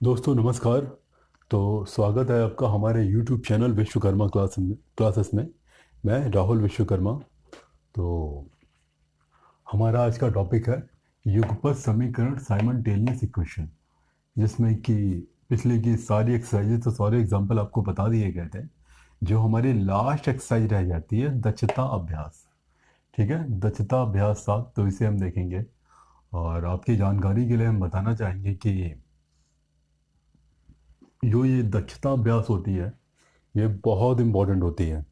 दोस्तों नमस्कार। तो स्वागत है आपका हमारे YouTube चैनल विश्वकर्मा क्लासेस में। मैं राहुल विश्वकर्मा। तो हमारा आज का टॉपिक है युगपत समीकरण साइमल्टेनियस इक्वेशन, जिसमें कि पिछले की सारी एक्सरसाइजेस तो सारे एग्जांपल आपको बता दिए गए थे। जो हमारी लास्ट एक्सरसाइज रह जाती है दक्षता अभ्यास। ठीक है, दक्षता अभ्यास 7, तो इसे हम देखेंगे। और आपकी जानकारी के लिए हम बताना चाहेंगे कि जो ये दक्षता अभ्यास होती है ये बहुत इम्पोर्टेंट होती है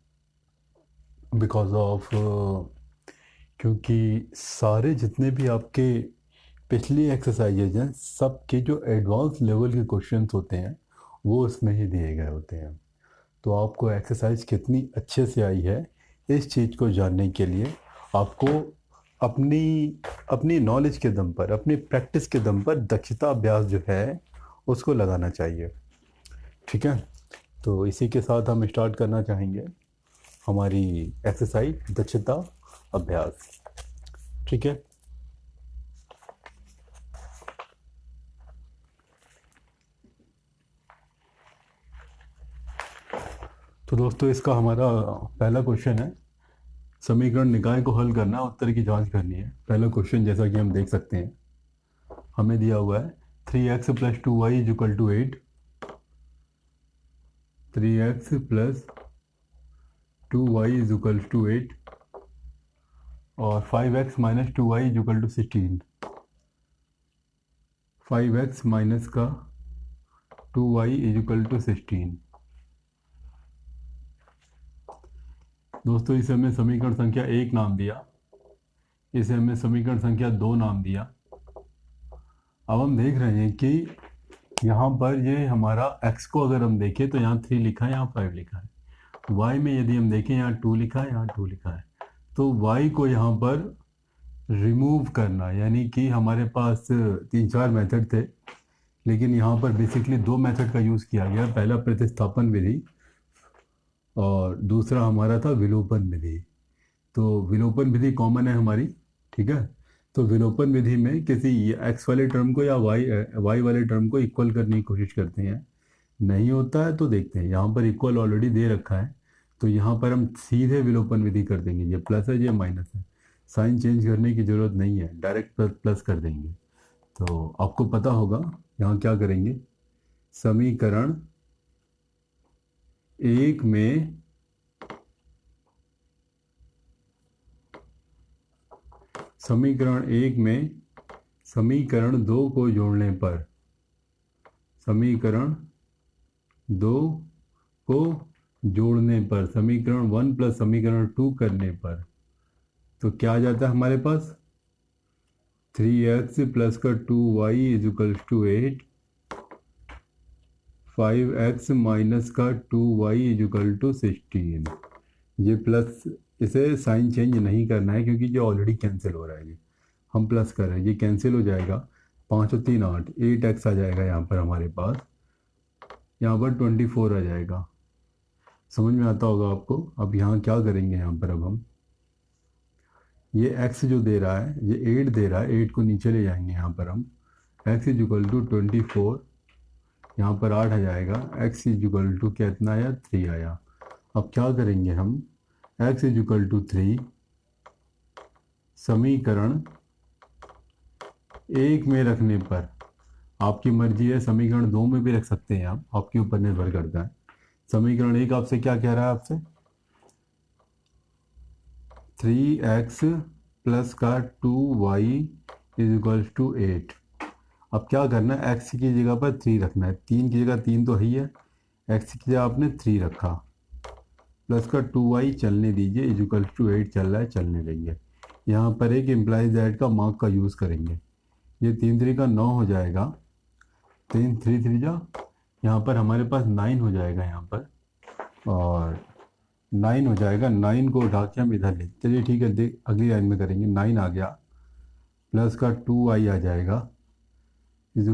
बिकॉज ऑफ, क्योंकि सारे जितने भी आपके पिछली एक्सरसाइजेज हैं सबके जो एडवांस लेवल के क्वेश्चंस होते हैं वो उसमें ही दिए गए होते हैं। तो आपको एक्सरसाइज कितनी अच्छे से आई है इस चीज़ को जानने के लिए आपको अपनी अपनी नॉलेज के दम पर, अपनी प्रैक्टिस के दम पर दक्षता अभ्यास जो है उसको लगाना चाहिए। ठीक है, तो इसी के साथ हम स्टार्ट करना चाहेंगे हमारी एक्सरसाइज दक्षता अभ्यास। ठीक है, तो दोस्तों इसका हमारा पहला क्वेश्चन है समीकरण निकाय को हल करना, उत्तर की जांच करनी है। पहला क्वेश्चन जैसा कि हम देख सकते हैं हमें दिया हुआ है 3x + 2y = 8। 3x + 2y = 8 और 5x - 2y = 16। 5x - 2y = 16। दोस्तों इसे हमने समीकरण संख्या 1 नाम दिया, इसे हमने समीकरण संख्या 2 नाम दिया। अब हम देख रहे हैं कि यहाँ पर ये हमारा x को अगर हम देखें तो यहाँ 3 लिखा है, यहाँ 5 लिखा है। y में यदि हम देखें यहाँ 2 लिखा है, यहाँ 2 लिखा है। तो y को यहाँ पर रिमूव करना, यानी कि हमारे पास 3-4 मेथड थे, लेकिन यहाँ पर बेसिकली 2 मेथड का यूज़ किया गया। पहला प्रतिस्थापन विधि और दूसरा हमारा था विलोपन विधि। तो विलोपन विधि कॉमन है हमारी, ठीक है। तो विलोपन विधि में किसी एक्स वाले टर्म को या वाई वाले टर्म को इक्वल करने की कोशिश करते हैं। नहीं होता है तो देखते हैं, यहाँ पर इक्वल ऑलरेडी दे रखा है तो यहाँ पर हम सीधे विलोपन विधि कर देंगे। ये प्लस है, ये माइनस है, साइन चेंज करने की ज़रूरत नहीं है, डायरेक्ट प्लस प्लस कर देंगे। तो आपको पता होगा यहाँ क्या करेंगे। समीकरण एक में समीकरण एक में समीकरण 2 को जोड़ने पर, समीकरण 2 को जोड़ने पर, समीकरण 1 + समीकरण 2 करने पर तो क्या आ जाता है हमारे पास 3x + 2y = 8, 5x - 2y = 16। ये प्लस, इसे साइन चेंज नहीं करना है क्योंकि ये ऑलरेडी कैंसिल हो रहा है। ये हम प्लस कर रहे हैं, ये कैंसिल हो जाएगा। 5 और 3 8, 8x आ जाएगा यहाँ पर हमारे पास, यहाँ पर 24 आ जाएगा। समझ में आता होगा आपको। अब यहाँ क्या करेंगे, यहाँ पर अब हम ये x जो दे रहा है, ये 8 दे रहा है, 8 को नीचे ले जाएंगे यहाँ पर हम। x = 24, यहाँ पर 8 आ जाएगा। x = कितना आया, 3 आया। अब क्या करेंगे हम, x = 3 समीकरण एक में रखने पर, आपकी मर्जी है, समीकरण 2 में भी रख सकते हैं आप, आपके ऊपर निर्भर करता है। समीकरण एक आपसे क्या कह रहा है, आपसे 3x + 2y = 8। अब क्या करना है, x की जगह पर 3 रखना है। 3 की जगह 3 तो है ही है, x की जगह आपने 3 रखा, प्लस का 2y चलने दीजिए, = 8 चल रहा है, चलने देंगे। यहाँ पर एक इम्प्लाइज दैट का मार्क का यूज़ करेंगे। ये 3 3 का 9 हो जाएगा, 3 3 3 जा, यहाँ पर हमारे पास 9 हो जाएगा यहाँ पर, और 9 हो जाएगा। 9 को उठा के हम इधर ले, चलिए ठीक है, देख अगली लाइन में करेंगे। 9 आ गया, प्लस का 2y आ जाएगा, =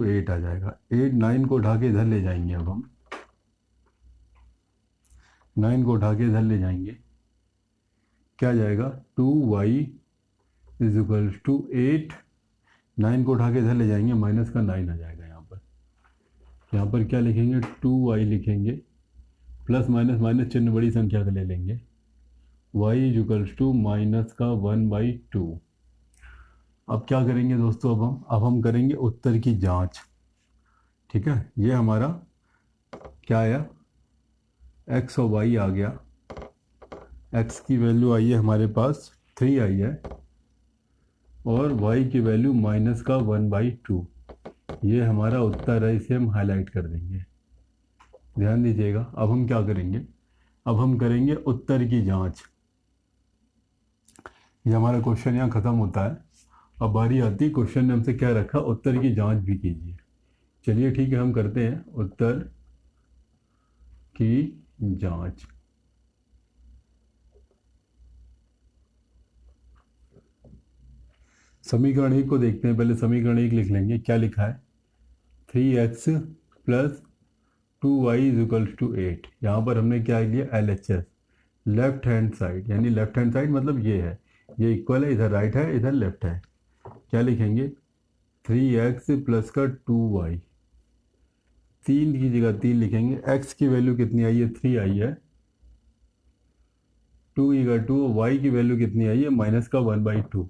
8 आ जाएगा। 8 9 को उठा के इधर ले जाएंगे। अब हम 9 को उठा के इधर ले जाएंगे, क्या जाएगा, 2y = 8। 9 को उठा के इधर ले जाएंगे, माइनस का 9 आ जाएगा यहाँ पर। यहाँ पर क्या लिखेंगे, 2y लिखेंगे, प्लस माइनस माइनस चिन्ह बड़ी संख्या का ले लेंगे, y इक्वल्स टू माइनस का 1/2। अब क्या करेंगे दोस्तों, अब हम करेंगे उत्तर की जांच। ठीक है, ये हमारा क्या आया, x और y आ गया। x की वैल्यू आई है हमारे पास 3 आई है, और y की वैल्यू माइनस का 1/2। ये हमारा उत्तर है, इसे हम हाईलाइट कर देंगे। ध्यान दीजिएगा। अब हम क्या करेंगे, अब हम करेंगे उत्तर की जांच। ये हमारा क्वेश्चन यहाँ ख़त्म होता है। अब बारी आती है, क्वेश्चन ने हमसे क्या रखा, उत्तर की जांच भी कीजिए। चलिए ठीक है, हम करते हैं उत्तर की जांच। समीकरण 1 को देखते हैं। पहले समीकरण 1 लिख लेंगे। क्या लिखा है, 3x plus 2y equals to 8। यहाँ पर हमने क्या लिया, LHS, लेफ्ट हैंड साइड, यानी लेफ्ट हैंड साइड मतलब ये है, ये इक्वल है, इधर राइट है, इधर लेफ्ट है। क्या लिखेंगे, 3x प्लस का 2y, 3 की जगह 3 लिखेंगे। x की वैल्यू कितनी आई है, 3 आई है, 2 की जगह 2, y की वैल्यू कितनी आई है, माइनस का 1/2।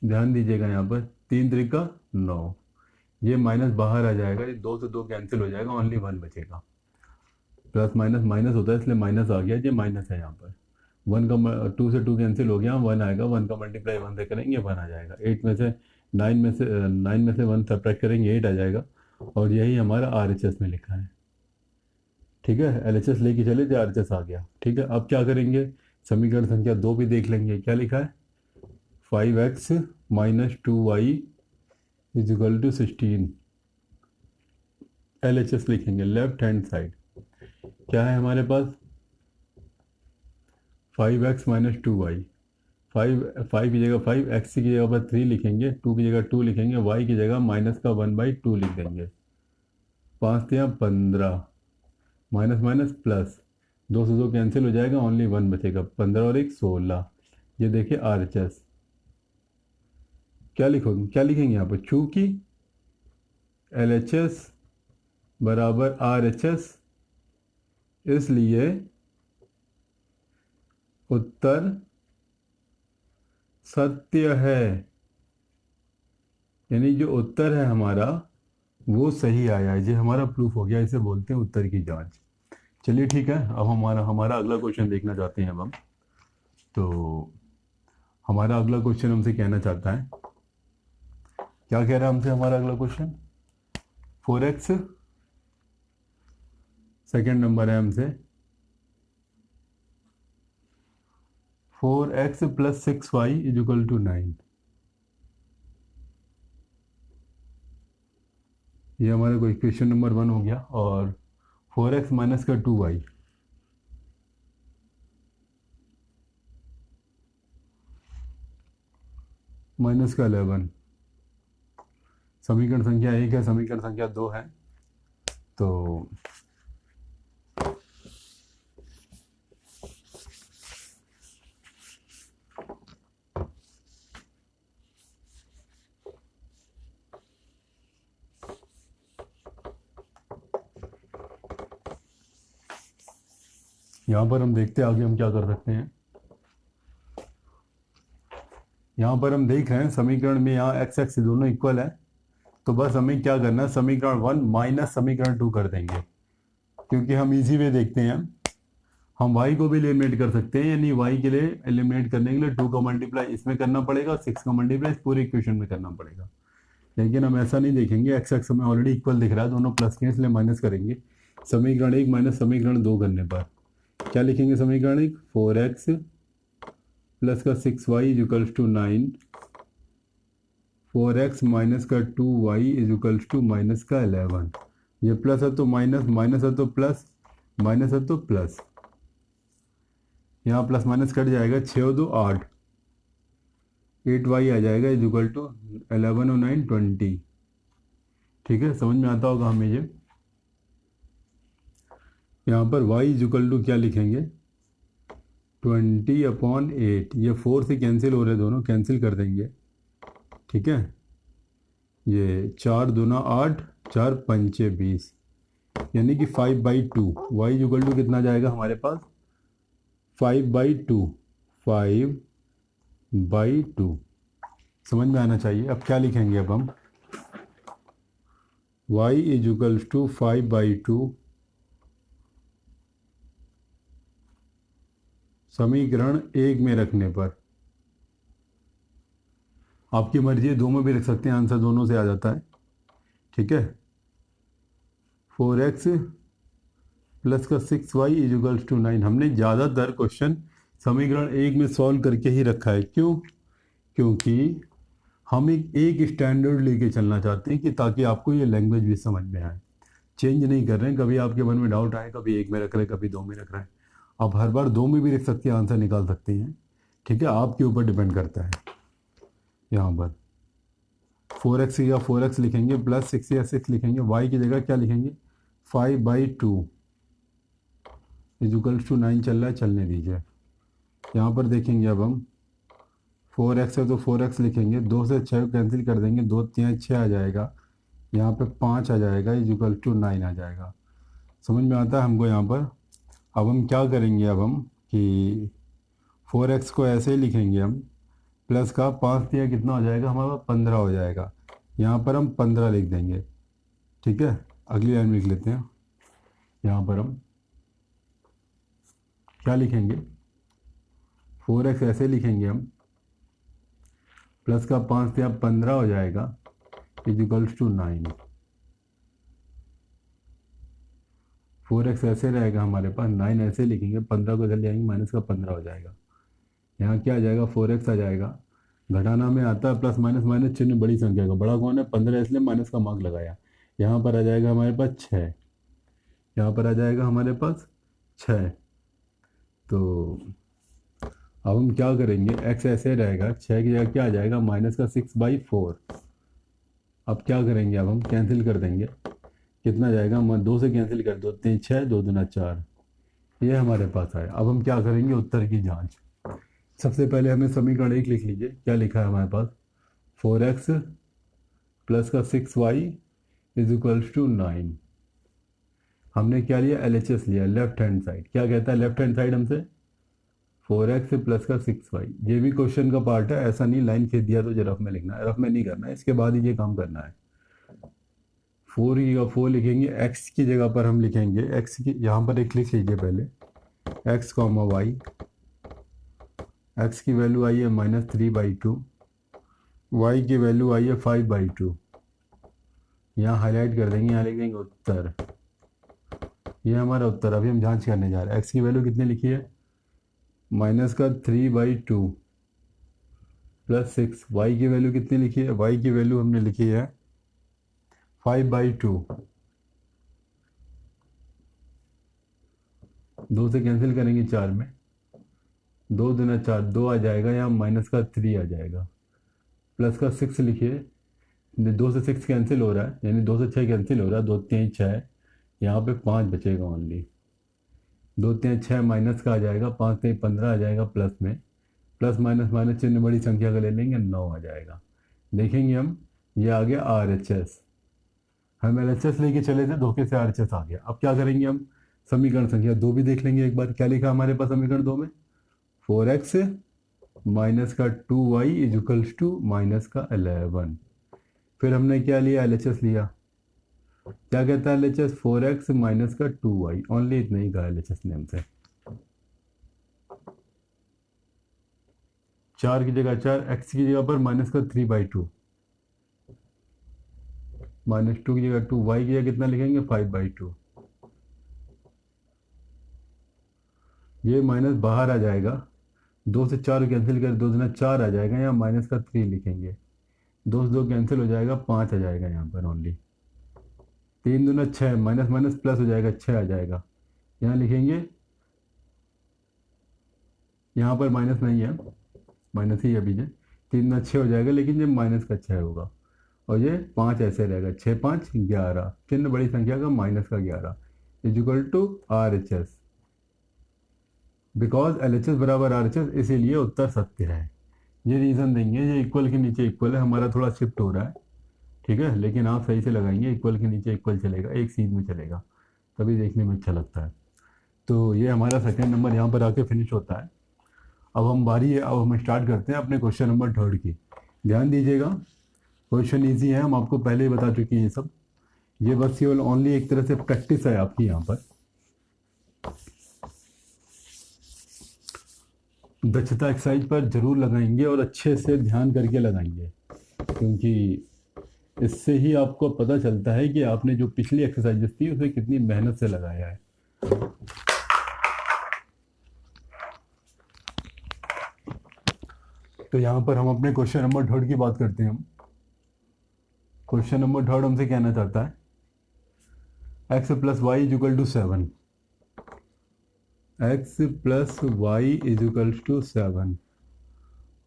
ध्यान दीजिएगा, यहाँ पर 3 त्रिका 9, ये माइनस बाहर आ जाएगा, ये 2 से 2 कैंसिल हो जाएगा, ओनली 1 बचेगा। प्लस माइनस माइनस होता है, इसलिए माइनस आ गया, ये माइनस है यहाँ पर। 1 का 2 से 2 कैंसिल हो गया, 1 आएगा, 1 का मल्टीप्लाई 1 से करेंगे 1 आ जाएगा। 8 में से 9 में से 1 सब्ट्रैक्ट करेंगे 8 आ जाएगा, और यही हमारा RHS में लिखा है। ठीक है, LHS लेके चले थे, RHS आ गया। ठीक है, अब क्या करेंगे, समीकरण संख्या 2 भी देख लेंगे। क्या लिखा है, 5x minus 2y is equal to 16। LHS लिखेंगे, लेफ्ट हैंड साइड। क्या है हमारे पास, 5x माइनस 2y, 5 की जगह 5, x की जगह पर 3 लिखेंगे, 2 की जगह 2 लिखेंगे, y की जगह माइनस का 1/2 लिख देंगे। 5 या 15, माइनस माइनस प्लस, 2 से 2 कैंसिल हो जाएगा, ओनली 1 बचेगा। 15 और 1 16। ये देखिए RHS। क्या लिखोगे, क्या लिखेंगे यहाँ पर, चूंकि LHS बराबर RHS, इसलिए उत्तर सत्य है। यानी जो उत्तर है हमारा वो सही आया है, ये हमारा प्रूफ हो गया। इसे बोलते हैं उत्तर की जांच। चलिए ठीक है, अब हमारा अगला क्वेश्चन देखना चाहते हैं अब हम। तो हमारा अगला क्वेश्चन हमसे कहना चाहता है, क्या कह रहा है हमसे हमारा अगला क्वेश्चन, 4x, सेकेंड नंबर है हमसे, 4x plus 6y is equal to 9। ये हमारा कोई क्वेश्चन नंबर 1 हो गया। और 4x माइनस का 2y, माइनस का 11। समीकरण संख्या 1 है, समीकरण संख्या 2 है। तो यहाँ पर हम देखते हैं आगे हम क्या कर सकते हैं। यहाँ पर हम देख रहे हैं समीकरण में यहाँ एक्स एक्स दोनों इक्वल है, तो बस हमें क्या करना है, समीकरण 1 माइनस समीकरण 2 कर देंगे, क्योंकि हम इजी वे देखते हैं। हम y को भी एलिमिनेट कर सकते हैं, यानी y के लिए एलिमिनेट करने के लिए 2 का मल्टीप्लाई इसमें करना पड़ेगा, 6 का मल्टीप्लाई इस पूरे इक्वेशन में करना पड़ेगा। लेकिन हम ऐसा नहीं देखेंगे, एक्स एक्स हमें ऑलरेडी इक्वल दिख रहा है, दोनों प्लस के इसलिए माइनस करेंगे। समीकरण 1 माइनस समीकरण 2 करने पर क्या लिखेंगे, समीकरण 1 4x प्लस का 6y is equals to 9, 4x minus का 2y is equals to minus का 11। ये प्लस है तो माइनस, माइनस है तो प्लस, माइनस है तो प्लस, यहाँ प्लस माइनस कट जाएगा, 6 और 2 8, 8y आ जाएगा इज इक्वल टू 11 और 9 20। ठीक है, समझ में आता होगा हमें ये। यहाँ पर y इज इक्वल टू क्या लिखेंगे, 20/8। ये 4 से कैंसिल हो रहे, दोनों कैंसिल कर देंगे। ठीक है, ये 4 दूना 8, 4 पंचे 20, यानी कि 5/2। वाई इक्वल टू कितना जाएगा हमारे पास? 5/2। 5/2 समझ में आना चाहिए। अब क्या लिखेंगे अब हम? y इज इक्वल्स टू 5/2 समीकरण 1 में रखने पर, आपकी मर्जी है, दो में भी रख सकते हैं, आंसर दोनों से आ जाता है। ठीक है, 4x प्लस का 6y इज इक्वल्स टू 9। हमने ज़्यादातर क्वेश्चन समीकरण 1 में सॉल्व करके ही रखा है। क्यों? क्योंकि हम एक स्टैंडर्ड लेके चलना चाहते हैं कि ताकि आपको ये लैंग्वेज भी समझ में आए। चेंज नहीं कर रहे हैं। कभी आपके मन में डाउट आए, कभी एक में रख रहे हैं, कभी दो में रख रहे हैं। आप हर बार दो में भी रख सकते हैं, आंसर निकाल सकते हैं। ठीक है, आपके ऊपर डिपेंड करता है। यहाँ पर 4x या 4x लिखेंगे, प्लस 6 या 6 लिखेंगे। y की जगह क्या लिखेंगे? 5/2 इज इक्वल्स टू 9 चल रहा है, चलने दीजिए। यहाँ पर देखेंगे अब हम 4x है तो 4x लिखेंगे, 2 से 6 कैंसिल कर देंगे, 2 3 6 आ जाएगा, यहाँ पे 5 आ जाएगा, इज इक्वल टू 9 आ जाएगा। समझ में आता है हमको यहाँ पर? अब हम क्या करेंगे अब हम कि 4x को ऐसे ही लिखेंगे हम, प्लस का 5 दिया कितना हो जाएगा हमारा? 15 हो जाएगा। यहाँ पर हम 15 लिख देंगे। ठीक है, अगली लाइन में लिख लेते हैं। यहाँ पर हम क्या लिखेंगे? 4x ऐसे लिखेंगे हम, प्लस का 5 दिया 15 हो जाएगा, इज इक्वल्स टू 9। 4x ऐसे रहेगा हमारे पास, 9 ऐसे लिखेंगे, 15 को इधर ले आएंगे, माइनस का 15 हो जाएगा। यहाँ क्या आ जाएगा? 4x आ जाएगा। घटाना में आता है प्लस माइनस, माइनस चिन्ह बड़ी संख्या का, बड़ा कौन है? 15, इसलिए माइनस का मार्क लगाया। यहाँ पर आ जाएगा हमारे पास 6, यहाँ पर आ जाएगा हमारे पास 6। तो अब हम क्या करेंगे? x ऐसे रहेगा, 6 की जगह क्या आ जाएगा? माइनस का 6/4। अब क्या करेंगे? अब हम कैंसिल कर देंगे, कितना जाएगा? 2 से कैंसिल कर दो, 3 6, 2 दूना 4, ये हमारे पास आया। अब हम क्या करेंगे? उत्तर की जांच। सबसे पहले हमें समीकरण 1 लिख लीजिए। क्या लिखा है हमारे पास? 4x प्लस का 6y इज इक्वल्स टू 9। हमने क्या लिया? LHS लिया, लेफ्ट हैंड साइड। क्या कहता है लेफ्ट हैंड साइड हमसे? 4x प्लस का 6y। ये भी क्वेश्चन का पार्ट है, ऐसा नहीं लाइन खींच दिया तो जो रफ में लिखना है, रफ में नहीं करना है, इसके बाद ही ये काम करना है। 4 की जगह 4 लिखेंगे, x की जगह पर हम लिखेंगे x की, यहाँ पर एक लिख लीजिए पहले, x कॉमा वाई। x की वैल्यू आई है -3/2, y की वैल्यू आई है 5/2। यहाँ हाईलाइट कर देंगे, यहाँ लिख देंगे उत्तर। ये हमारा उत्तर। अभी हम जांच करने जा रहे हैं। x की वैल्यू कितनी लिखी है? -3/2 प्लस 6। y की वैल्यू कितनी लिखी है? y की वैल्यू हमने लिखी है 5/2। 2 से कैंसिल करेंगे 4 में, 2 दूना 4, 2 आ जाएगा, यहाँ -3 आ जाएगा। प्लस का 6 लिखिए, 2 से 6 कैंसिल हो रहा है, यानी 2 से 6 कैंसिल हो रहा है, 2 3 6, यहाँ पे 5 बचेगा ओनली। 2 3 6 माइनस का आ जाएगा, 5 3 15 आ जाएगा, प्लस में प्लस माइनस माइनस चिन्ह बड़ी संख्या का ले लेंगे, 9 आ जाएगा। देखेंगे हम, ये आ गया RHS। हम LHS लेके चले थे, धोखे से RHS आ गया। अब क्या करेंगे हम? समीकरण संख्या 2 भी देख लेंगे एक बार। क्या लिखा हमारे पास समीकरण 2 में? 4x माइनस का 2y is equals to minus का 11। फिर हमने क्या लिया? LHS लिया। क्या कहता है LHS? 4x माइनस का 2y, ओनली इतना ही कहा LHS ने हमसे। 4 की जगह 4, x की जगह पर माइनस का 3/2, -2 की जगह 2, y की जगह कितना लिखेंगे? 5/2। ये माइनस बाहर आ जाएगा, 2 से 4 कैंसिल कर, 2 दूना 4 आ जाएगा, यहाँ माइनस का 3 लिखेंगे, 2 से 2 कैंसिल हो जाएगा, 5 आ जाएगा यहाँ पर ओनली। 3 दूना 6, माइनस माइनस प्लस हो जाएगा, 6 आ जाएगा, यहाँ लिखेंगे, यहाँ पर माइनस नहीं है, माइनस ही अभी है। 3 दूना 6 हो जाएगा, लेकिन ये माइनस का 6 होगा, और ये 5 ऐसे रहेगा, 6 5 11, चिन्ह बड़ी संख्या का माइनस का 11 is equal to RHS। Because LHS बराबर RHS, इसीलिए उत्तर सत्य है। ये रीज़न देंगे, ये इक्वल के नीचे इक्वल है, हमारा थोड़ा शिफ्ट हो रहा है, ठीक है, लेकिन आप सही से लगाएंगे, इक्वल के नीचे इक्वल चलेगा, एक सीध में चलेगा, तभी देखने में अच्छा लगता है। तो ये हमारा सेकेंड नंबर यहाँ पर आके फिनिश होता है। अब हम बारी है, अब हम स्टार्ट करते हैं अपने क्वेश्चन नंबर थर्ड की। ध्यान दीजिएगा, क्वेश्चन ईजी है, हम आपको पहले ही बता चुके हैं ये सब। ये बस केवल ओनली एक तरह से प्रैक्टिस है आपकी यहाँ पर। दक्षता एक्सरसाइज पर जरूर लगाएंगे और अच्छे से ध्यान करके लगाएंगे, क्योंकि इससे ही आपको पता चलता है कि आपने जो पिछली एक्सरसाइजेस थी उसे कितनी मेहनत से लगाया है। तो यहाँ पर हम अपने क्वेश्चन नंबर थर्ड की बात करते हैं। हम क्वेश्चन नंबर थर्ड हमसे कहना चाहता है x plus y is equal to 7, x plus y is equal to 7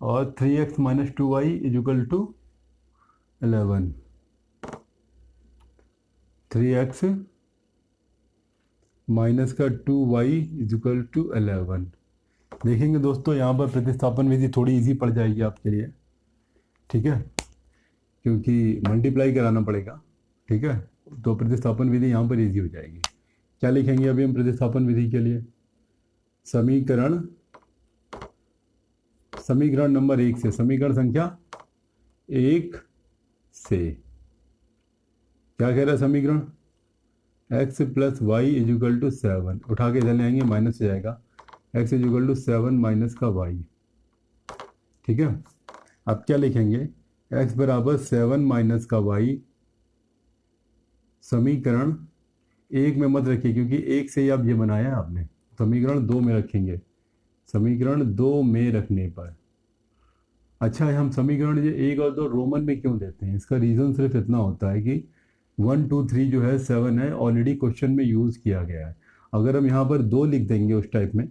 और 3x minus 2y is equal to 11। 3x minus का 2y इज इक्वल टू 11। देखेंगे दोस्तों, यहाँ पर प्रतिस्थापन विधि थोड़ी इजी पड़ जाएगी आपके लिए, ठीक है, क्योंकि मल्टीप्लाई कराना पड़ेगा, ठीक है। तो प्रतिस्थापन विधि यहाँ पर इजी हो जाएगी। क्या लिखेंगे अभी हम प्रतिस्थापन विधि के लिए? समीकरण नंबर 1 से, समीकरण संख्या 1 से क्या कह रहा है समीकरण? x plus y is equal to 7, उठा के इधर ले आएंगे, माइनस हो जाएगा, x is equal to 7 minus का y, ठीक है। अब क्या लिखेंगे? x बराबर 7 माइनस का y। समीकरण 1 में मत रखिए, क्योंकि 1 से ही आप ये बनाया है आपने, समीकरण 2 में रखेंगे। समीकरण 2 में रखने पर, अच्छा है, हम समीकरण ये 1 और 2 रोमन में क्यों देते हैं? इसका रीज़न सिर्फ इतना होता है कि 1 2 3 जो है 7 है, ऑलरेडी क्वेश्चन में यूज़ किया गया है। अगर हम यहाँ पर 2 लिख देंगे उस टाइप में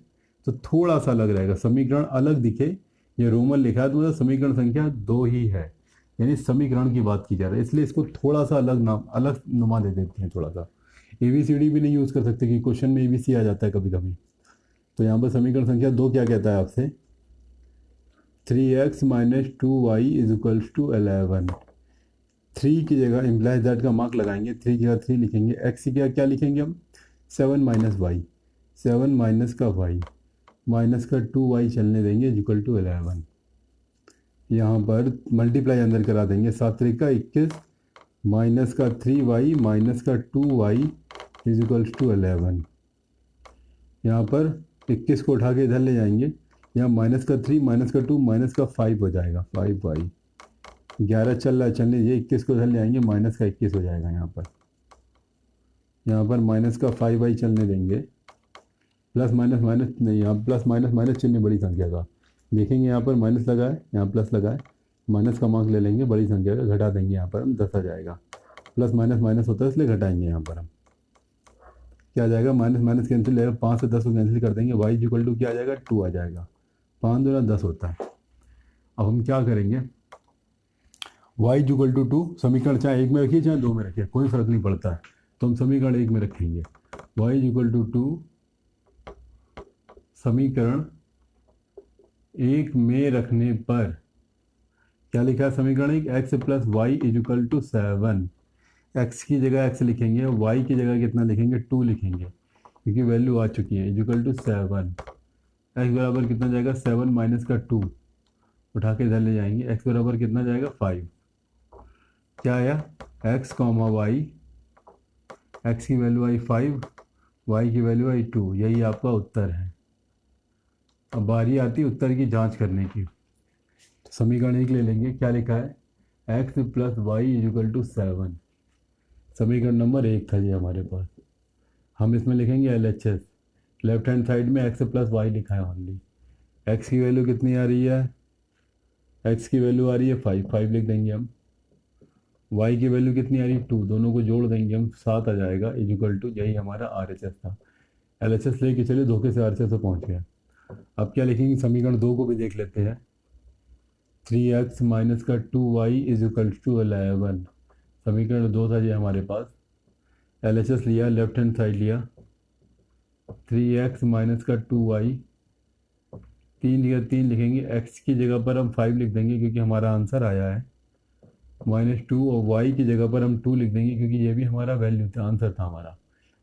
तो थोड़ा सा अलग रहेगा, समीकरण अलग दिखे, ये रोमन लिखा है तो मतलब समीकरण संख्या 2 ही है, यानी समीकरण की बात की जा रही है, इसलिए इसको थोड़ा सा अलग नाम, अलग नुमा दे देते हैं थोड़ा सा। ABCD भी नहीं यूज़ कर सकते कि क्वेश्चन में ABC आ जाता है कभी कभी। तो यहाँ पर समीकरण संख्या 2 क्या कहता है आपसे? 3x minus 2y is equals to 11। 3 की जगह इम्प्लाइज दैट का मार्क लगाएंगे, 3 की जगह 3 लिखेंगे, x की जगह क्या लिखेंगे हम? 7 माइनस वाई, 7 माइनस का y माइनस का 2y चलने देंगे इज इक्वल टू 11। यहाँ पर मल्टीप्लाई अंदर करा देंगे, 7 3 का 21 माइनस का 3y माइनस का 2y इज इक्वल्स टू 11। यहाँ पर 21 को उठा के इधर ले जाएंगे, यहाँ माइनस का 3 माइनस का 2 माइनस का 5 हो जाएगा, 5y। 11 चल रहा है, चलने ये 21 को इधर ले आएंगे, माइनस का 21 हो जाएगा यहाँ पर माइनस का 5y चलने देंगे, प्लस माइनस माइनस नहीं, यहाँ प्लस माइनस माइनस चिन्ह बड़ी संख्या का देखेंगे, यहाँ पर माइनस लगा है, यहाँ प्लस लगा है, माइनस का मार्क ले लेंगे, बड़ी संख्या का घटा देंगे, यहाँ पर हम 10 आ जाएगा, प्लस माइनस माइनस होता है इसलिए घटाएंगे, यहाँ पर हम क्या आ जाएगा? माइनस माइनस कैंसिल जाएगा, 5 से 10 को कैंसिल कर देंगे, y इक्वल टू क्या आ जाएगा? 2 आ जाएगा, 5 दूना 10 होता है। अब हम क्या करेंगे? y इक्वल टू 2, समीकरण चाहे 1 में रखिए चाहे 2 में रखिए, कोई फर्क नहीं पड़ता है, तो हम समीकरण 1 में रखेंगे। y इक्वल टू 2 समीकरण 1 में रखने पर क्या लिखा है समीकरण 1? x plus y is equal to 7। x की जगह x लिखेंगे, y की जगह कितना लिखेंगे? 2 लिखेंगे, क्योंकि वैल्यू आ चुकी है, इज इक्वल टू 7। x बराबर कितना जाएगा? 7 माइनस का 2, उठा के इधर ले जाएंगे, x बराबर कितना जाएगा? 5। क्या आया? x कॉमा वाई, x की वैल्यू आई 5, y की वैल्यू आई 2, यही आपका उत्तर है। अब बारी आती है उत्तर की जांच करने की। तो समीकरण 1 ले लेंगे, क्या लिखा है? x plus y is equal to 7, समीकरण नंबर 1 था ये हमारे पास। हम इसमें लिखेंगे LHS, लेफ्ट हैंड साइड में x प्लस वाई लिखा है ओनली। x की वैल्यू कितनी आ रही है? x की वैल्यू आ रही है 5, 5 लिख देंगे हम। y की वैल्यू कितनी आ रही है? 2, दोनों को जोड़ देंगे हम, 7 आ जाएगा, इज इक्वल टू, यही हमारा RHS था। LHS लेके चलिए, धोखे से RHS पे पहुँच गया। अब क्या लिखेंगे? समीकरण 2 को भी देख लेते हैं। 3x माइनस का 2y इज इक्वल टू 11, समीकरण 2 था ये हमारे पास। LHS लिया, लेफ्ट हैंड साइड लिया, 3x माइनस का 2y, 3 जगह 3 लिखेंगे, x की जगह पर हम 5 लिख देंगे क्योंकि हमारा आंसर आया है -2 और y की जगह पर हम 2 लिख देंगे क्योंकि ये भी हमारा वैल्यू था, आंसर था हमारा।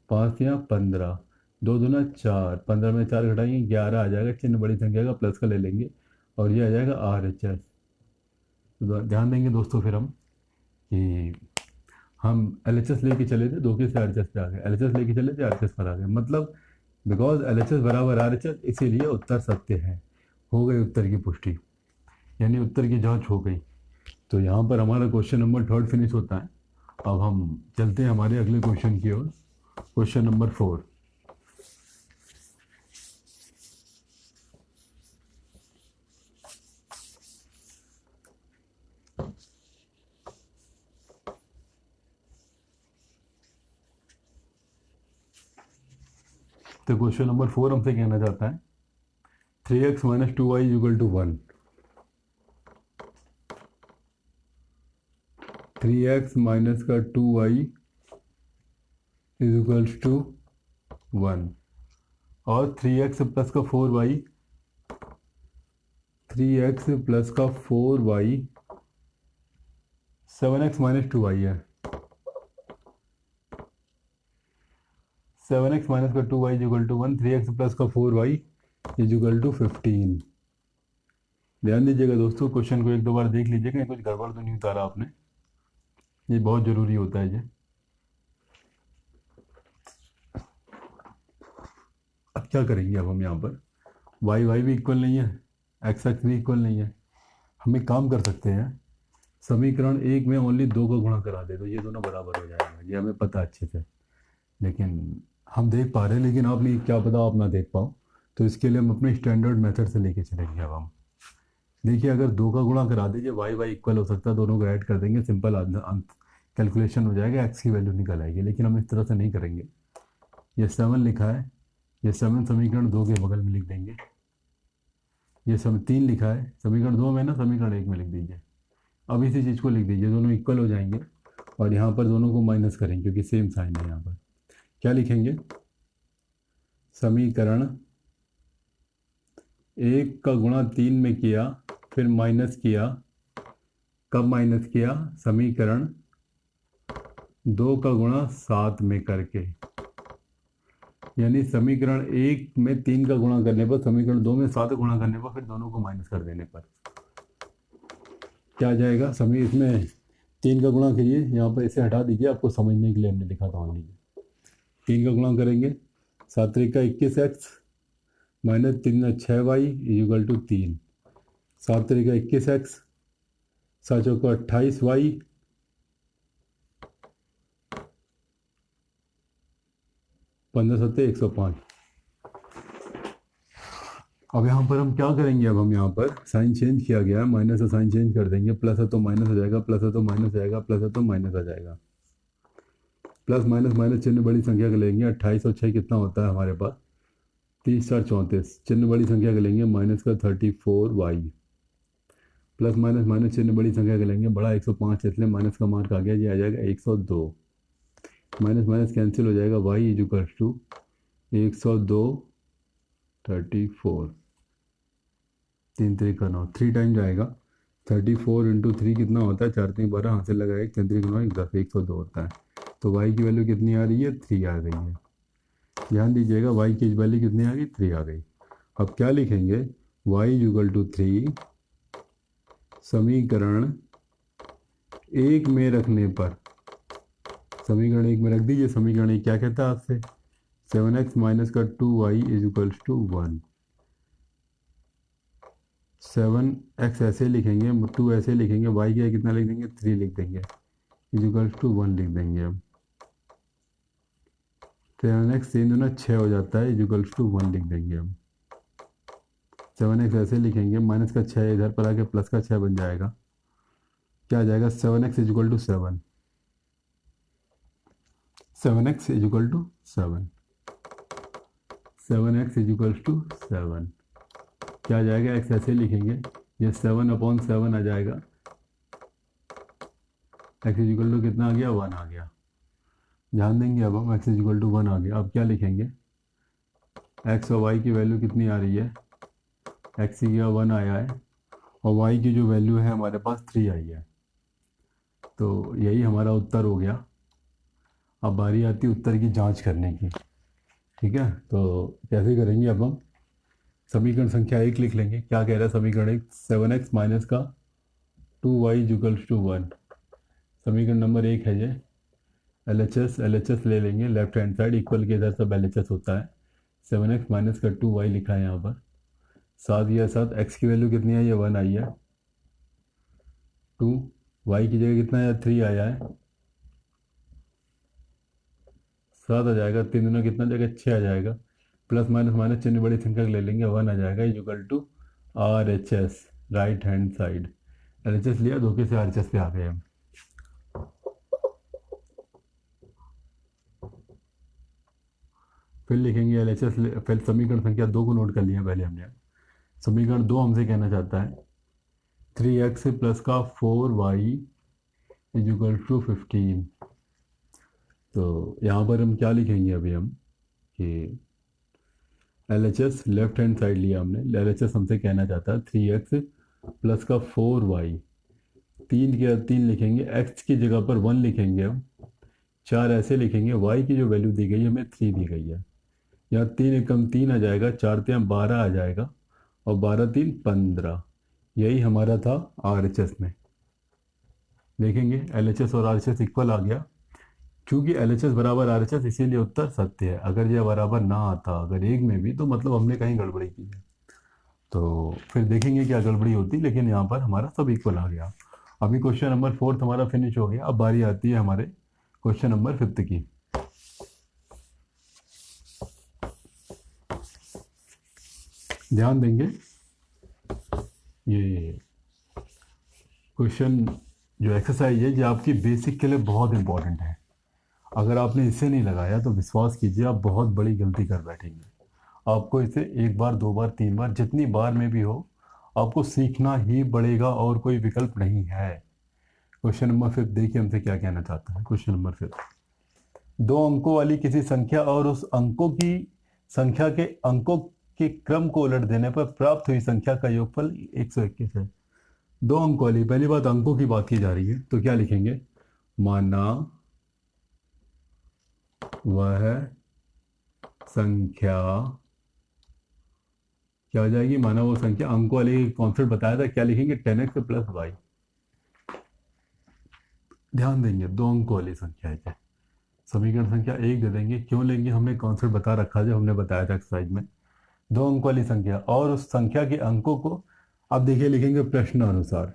5 या 15, 2 दूना 4, 15 में 4 घटाएंगे 11 आ जाएगा, चिन्ह बड़ी संख्या का प्लस का ले लेंगे और ये आ जाएगा RHS। तो ध्यान देंगे दोस्तों फिर कि हम LHS लेके चले थे, धोखे से RHS पे आ गए, LHS लेके चले थे RHS पर आ गए, मतलब बिकॉज LHS बराबर RHS, इसीलिए उत्तर सत्य है। हो गई उत्तर की पुष्टि, यानी उत्तर की जांच हो गई। तो यहाँ पर हमारा क्वेश्चन नंबर 3 फिनिश होता है। अब हम चलते हैं हमारे अगले क्वेश्चन की ओर, क्वेश्चन नंबर 4। तो क्वेश्चन नंबर 4 हमसे कहना चाहता है 3x - 2y = 1। 3x माइनस का 2y = 1 और 3x प्लस का 4y, 3x प्लस का 4y 7x - 2y है। 7x माइनस का 2y = 1, 3x प्लस का 4y = 15। ध्यान दीजिएगा दोस्तों, क्वेश्चन को एक दो बार देख लीजिएगा, कुछ गड़बड़ तो नहीं उतारा आपने, ये बहुत ज़रूरी होता है ये। अब क्या करेंगे, अब हम यहाँ पर y भी इक्वल नहीं है, x भी इक्वल नहीं है। हम एक काम कर सकते हैं, समीकरण 1 में ओनली 2 का गुणा करा दे तो ये दोनों बराबर हो जाएगा, ये हमें पता अच्छे से। लेकिन हम देख पा रहे हैं, लेकिन आप नहीं, क्या पता आप ना देख पाओ, तो इसके लिए हम अपने स्टैंडर्ड मेथड से लेके चलेंगे। अब हम देखिए, अगर 2 का गुणा करा दीजिए, y इक्वल हो सकता है, दोनों को ऐड कर देंगे, सिंपल कैलकुलेशन हो जाएगा, x की वैल्यू निकल आएगी। लेकिन हम इस तरह से नहीं करेंगे। ये 7 लिखा है, ये 7 समीकरण 2 के बगल में लिख देंगे। ये 3 लिखा है, समीकरण 2 में ना, समीकरण 1 में लिख दीजिए। अब इसी चीज़ को लिख दीजिए, दोनों इक्वल हो जाएंगे और यहाँ पर दोनों को माइनस करेंगे क्योंकि सेम साइन है। यहाँ पर क्या लिखेंगे, समीकरण 1 का गुणा 3 में किया, फिर माइनस किया, कब माइनस किया, समीकरण 2 का गुणा 7 में करके। यानी समीकरण 1 में 3 का गुणा करने पर, समीकरण 2 में 7 का गुणा करने पर, फिर दोनों को माइनस कर देने पर क्या आ जाएगा, इसमें 3 का गुणा करिए, यहाँ पर इसे हटा दीजिए, आपको समझने के लिए हमने लिखा था। मान लीजिए 3 का गुणा करेंगे, 7 3 का 21x माइनस 3 6y = 3, 7 3 का 21x, 7 4 का 28y, 15 7 105। अब यहाँ पर हम क्या करेंगे, अब हम यहाँ पर साइन चेंज किया गया है, माइनस से साइन चेंज कर देंगे, प्लस है तो माइनस हो जाएगा, प्लस है तो माइनस आएगा, प्लस है तो माइनस आ जाएगा। प्लस माइनस माइनस चिन्ह बड़ी संख्या का लेंगे, 28 और 6 कितना होता है हमारे पास, 30 4 34, चिन्ह बड़ी संख्या का लेंगे, माइनस का 34y, प्लस माइनस माइनस चिन्ह बड़ी संख्या का लेंगे, बड़ा 105, इसलिए माइनस का मार्क आ गया, ये आ जाएगा 102, माइनस माइनस कैंसिल हो जाएगा, y = 102 34, 3 3 का 9, 3 टाइम जाएगा, 34 × 3 कितना होता है, 4 3 12, हासिल लगा 1, 3 3 9 10, 102 होता है। तो y की वैल्यू कितनी आ रही है, 3 आ गई है। ध्यान दीजिएगा, y की वैल्यू कितनी आ गई, 3 आ गई। अब क्या लिखेंगे, y = 3 समीकरण 1 में रखने पर, समीकरण 1 में रख दीजिए। समीकरण 1 क्या कहता है आपसे, 7x माइनस का 2y = 1। 7x ऐसे लिखेंगे, 2 ऐसे लिखेंगे, y क्या कितना लिख देंगे, 3 लिख देंगे, = 1 लिख देंगे। अब 7x 3 दूना 6 हो जाता है, = 1 लिख देंगे। अब 7x ऐसे लिखेंगे, माइनस का 6 इधर पर आके प्लस का 6 बन जाएगा, क्या आ जाएगा, 7x = 7, 7x = 7, 7x = 7, क्या आ जाएगा, x ऐसे लिखेंगे, ये 7/7 आ जाएगा, x = कितना आ गया, 1 आ गया। ध्यान देंगे, अब हम x = 1 आ गया। अब क्या लिखेंगे, x और y की वैल्यू कितनी आ रही है, x की 1 आया है और y की जो वैल्यू है हमारे पास 3 आई है। तो यही हमारा उत्तर हो गया। अब बारी आती है उत्तर की जांच करने की। ठीक है, तो कैसे करेंगे अब हम? समीकरण संख्या 1 लिख लेंगे। क्या कह रहा है समीकरण 1? 7x माइनस का 2y इक्वल्स टू 1। समीकरण नंबर 1 है ये। एल एच एस ले लेंगे, लेफ्ट हैंड साइड इक्वल के इधर सब एल एच एस होता है। 7x माइनस का 2y लिखा है यहाँ पर। साथ या साथ x की वैल्यू कितनी है? ये 1 आई है। 2 y की जगह कितना है? 3 आया है। 7 आ जाएगा, 3 दुना कितना आ जाएगा? 6 आ जाएगा। प्लस माइनस माइनस चिन्ह बड़ी संख्या ले लेंगे, 1 आ जाएगा equal to R H S, right hand side. L H S लिया, धोखे से आर एच एस पे आ गए हम। फिर लिखेंगे एल एच एस। फिर समीकरण संख्या 2 को नोट कर लिया पहले हमने। समीकरण 2 हमसे कहना चाहता है 3x प्लस का 4y इज इक्वल टू 15। तो यहाँ पर हम क्या लिखेंगे अभी हम कि L H S left hand side लिया हमने। एल एच एस हमसे कहना चाहता है 3x प्लस का 4y। 3 लिखेंगे, x की जगह पर 1 लिखेंगे हम। 4 ऐसे लिखेंगे, y की जो वैल्यू दी गई है हमें 3 दी गई है। यहाँ 3 एकम 3 आ जाएगा, 4 3 12 आ जाएगा, और 12 3 15। यही हमारा था आर एच एस में। देखेंगे एल एच एस और आर एच एस इक्वल आ गया। क्योंकि एल एच एस बराबर आर एच एस, इसीलिए उत्तर सत्य है। अगर यह बराबर ना आता, अगर एक में भी, तो मतलब हमने कहीं गड़बड़ी की है। तो फिर देखेंगे क्या गड़बड़ी होती, लेकिन यहाँ पर हमारा सब इक्वल आ गया। अभी क्वेश्चन नंबर 4 हमारा फिनिश हो गया। अब बारी आती है हमारे क्वेश्चन नंबर 5 की। ध्यान देंगे, ये क्वेश्चन जो एक्सरसाइज है, ये आपकी बेसिक के लिए बहुत इंपॉर्टेंट है। अगर आपने इसे नहीं लगाया तो विश्वास कीजिए आप बहुत बड़ी गलती कर बैठेंगे। आपको इसे 1 बार 2 बार 3 बार जितनी बार में भी हो, आपको सीखना ही पड़ेगा और कोई विकल्प नहीं है। क्वेश्चन नंबर 5 देखिए हमसे क्या कहना चाहता है। क्वेश्चन नंबर 5, 2 अंकों वाली किसी संख्या और उस अंकों की संख्या के अंकों के क्रम को उलट देने पर प्राप्त हुई संख्या का योगफल 121 है। 2 अंक वाली, पहली बात अंकों की बात की जा रही है, तो क्या लिखेंगे? माना वह संख्या, क्या हो जाएगी? माना वो संख्या, अंकों वाली कॉन्सेप्ट बताया था, क्या लिखेंगे? 10x plus Y. ध्यान देंगे, 2 अंकों वाली संख्या है। समीकरण संख्या 1 दे देंगे। क्यों लेंगे? हमने कॉन्सेप्ट बता रखा जो हमने बताया था एक्सरसाइज में। 2 अंक वाली संख्या और उस संख्या के अंकों को, अब देखिए लिखेंगे प्रश्न अनुसार।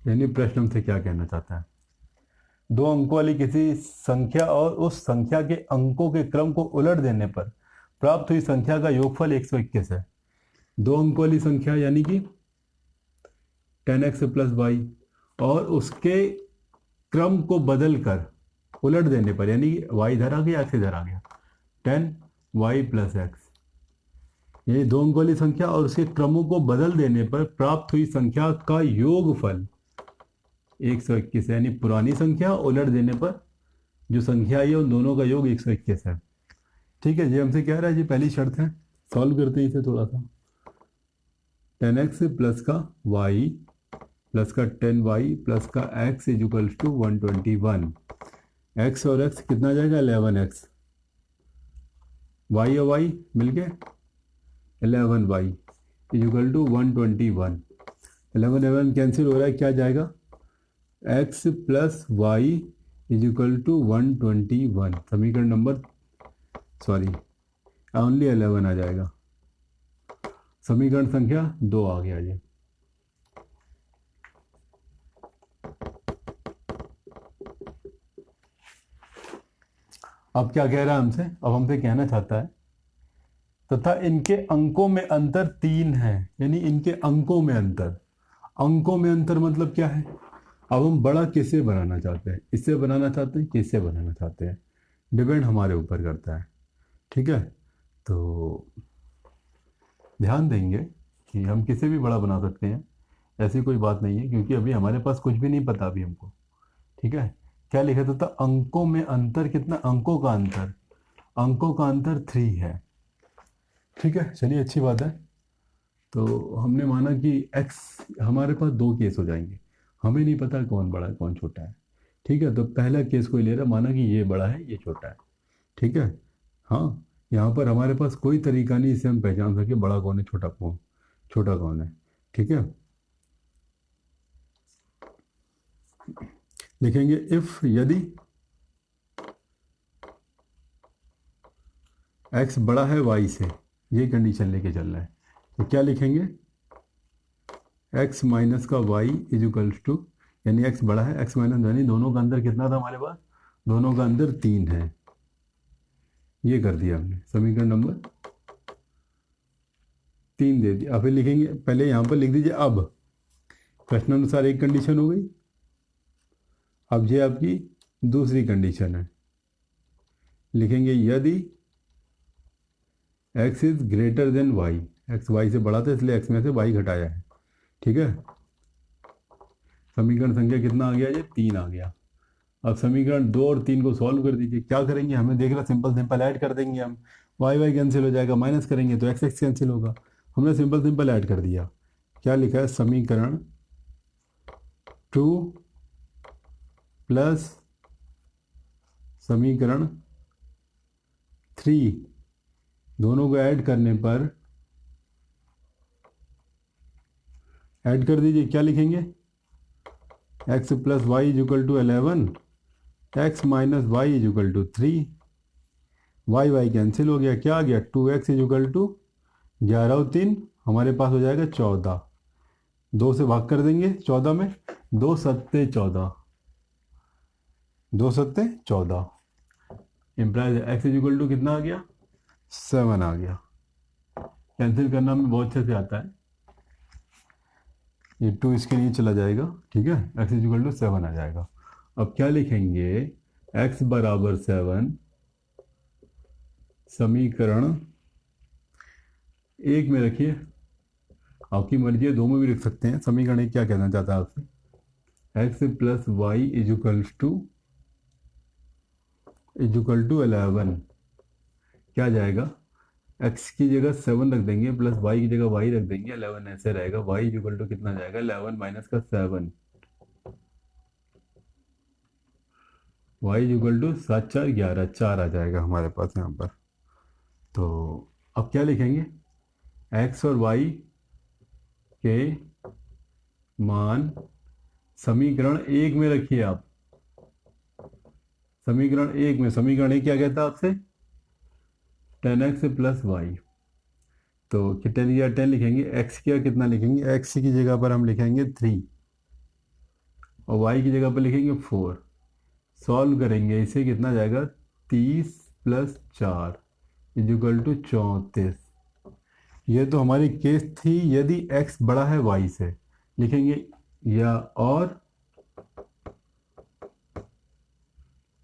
यानी प्रश्न हमसे क्या कहना चाहता है? 2 अंकों वाली किसी संख्या और उस संख्या के अंकों के क्रम को उलट देने पर प्राप्त हुई संख्या का योगफल 121 है। 2 अंकों वाली संख्या यानी कि 10x प्लस वाई, और उसके क्रम को बदल कर उलट देने पर, यानी y इधर आ गया, x इधर आ गया, 10y प्लस एक्स। यानी 2 अंकों वाली संख्या और उसके क्रमों को बदल देने पर प्राप्त हुई संख्या का योगफल 121 है। यानी पुरानी संख्या उलट देने पर जो संख्या आई है उन दोनों का योग 121 है। ठीक है, ये हमसे कह रहा है, ये पहली शर्त है। सॉल्व करते हैं इसे थोड़ा सा। 10x प्लस का y प्लस का 10y प्लस का x is equal to 121। x और x कितना आ जाएगा? 11x। y और y मिलके 11y is equal to 121। 11 cancel हो रहा है, क्या जाएगा? x plus y is equal to 121। समीकरण नंबर ओनली 11 आ जाएगा। समीकरण संख्या 2 आ गया ये। अब क्या कह रहा है हमसे? अब हमसे कहना चाहता है तथा इनके अंकों में अंतर 3 है। यानी इनके अंकों में अंतर, अंकों में अंतर मतलब क्या है? अब हम बड़ा किसे बनाना चाहते हैं? इससे बनाना चाहते हैं, किससे बनाना चाहते हैं, डिपेंड हमारे ऊपर करता है। ठीक है, तो ध्यान देंगे कि हम किसे भी बड़ा बना सकते हैं, ऐसी कोई बात नहीं है, क्योंकि अभी हमारे पास कुछ भी नहीं पता अभी हमको। ठीक है, क्या लिखा था? अंकों में अंतर कितना? अंकों का अंतर, अंकों का अंतर 3 है। ठीक है, चलिए अच्छी बात है। तो हमने माना कि x, हमारे पास दो केस हो जाएंगे, हमें नहीं पता कौन बड़ा है कौन छोटा है। ठीक है, तो पहला केस कोई ले रहा, माना कि ये बड़ा है ये छोटा है। ठीक है, हाँ, यहाँ पर हमारे पास कोई तरीका नहीं इसे हम पहचान सके बड़ा कौन है छोटा कौन है। ठीक है, लिखेंगे इफ, यदि x बड़ा है y से, ये कंडीशन लेके चल रहा है, तो क्या लिखेंगे, x माइनस का y इज इक्वल्स टू, यानी x बड़ा है x माइनस, यानी दोनों का अंदर कितना था हमारे पास, दोनों का अंदर 3 है। ये कर दिया हमने, समीकरण नंबर 3 दे दिया। फिर लिखेंगे, पहले यहाँ पर लिख दीजिए अब, प्रश्नानुसार एक कंडीशन हो गई, अब ये आपकी दूसरी कंडीशन है। लिखेंगे यदि x is greater than y, x y से बड़ा था इसलिए x में से y घटाया है। ठीक है, समीकरण संख्या कितना आ गया, ये 3 आ गया। अब समीकरण 2 और 3 को सॉल्व कर दीजिए। क्या करेंगे, हमें देख रहा, सिंपल ऐड कर देंगे हम, वाई वाई कैंसिल हो जाएगा, माइनस करेंगे तो एक्स एक्स कैंसिल होगा। हमने सिंपल ऐड कर दिया। क्या लिखा है, समीकरण 2 प्लस समीकरण 3, दोनों को ऐड करने पर, ऐड कर दीजिए। क्या लिखेंगे, x plus y is equal to 11, x minus y is equal to 3, y y cancel हो गया, क्या आ गया, 2x इज इक्वल टू 11 और 3 हमारे पास हो जाएगा 14, 2 से भाग कर देंगे 14 में, 2 सत्ते 14, 2 सत्ते 14, implies x is equal to कितना आ गया, 7 आ गया। कैंसिल करना हमें बहुत अच्छे से आता है, ये 2 इसके लिए चला जाएगा। ठीक है, x इज इक्वल टू 7 आ जाएगा। अब क्या लिखेंगे, x बराबर 7, समीकरण 1 में रखिए, आपकी मर्जी है 2 में भी लिख सकते हैं। समीकरण 1 क्या कहना चाहता है आपसे, x plus y is equal to 11, क्या जाएगा, x की जगह 7 रख देंगे, प्लस y की जगह y रख देंगे, 11 ऐसे रहेगा, y इज इक्वल टू कितना जाएगा, 11 माइनस का 7, y इज इक्वल टू 7 4 11, 4 आ जाएगा हमारे पास यहाँ पर। तो अब क्या लिखेंगे, x और y के मान समीकरण 1 में रखिए आप। समीकरण 1 में, समीकरण 1 क्या कहता है आपसे, 10x प्लस वाई, तो 10 या 10 लिखेंगे, x क्या कितना लिखेंगे, x की जगह पर हम लिखेंगे 3 और y की जगह पर लिखेंगे 4। सॉल्व करेंगे इसे, कितना जाएगा, 30 प्लस 4 इज इक्वल टू 34। ये तो हमारी केस थी यदि x बड़ा है y से, लिखेंगे, या और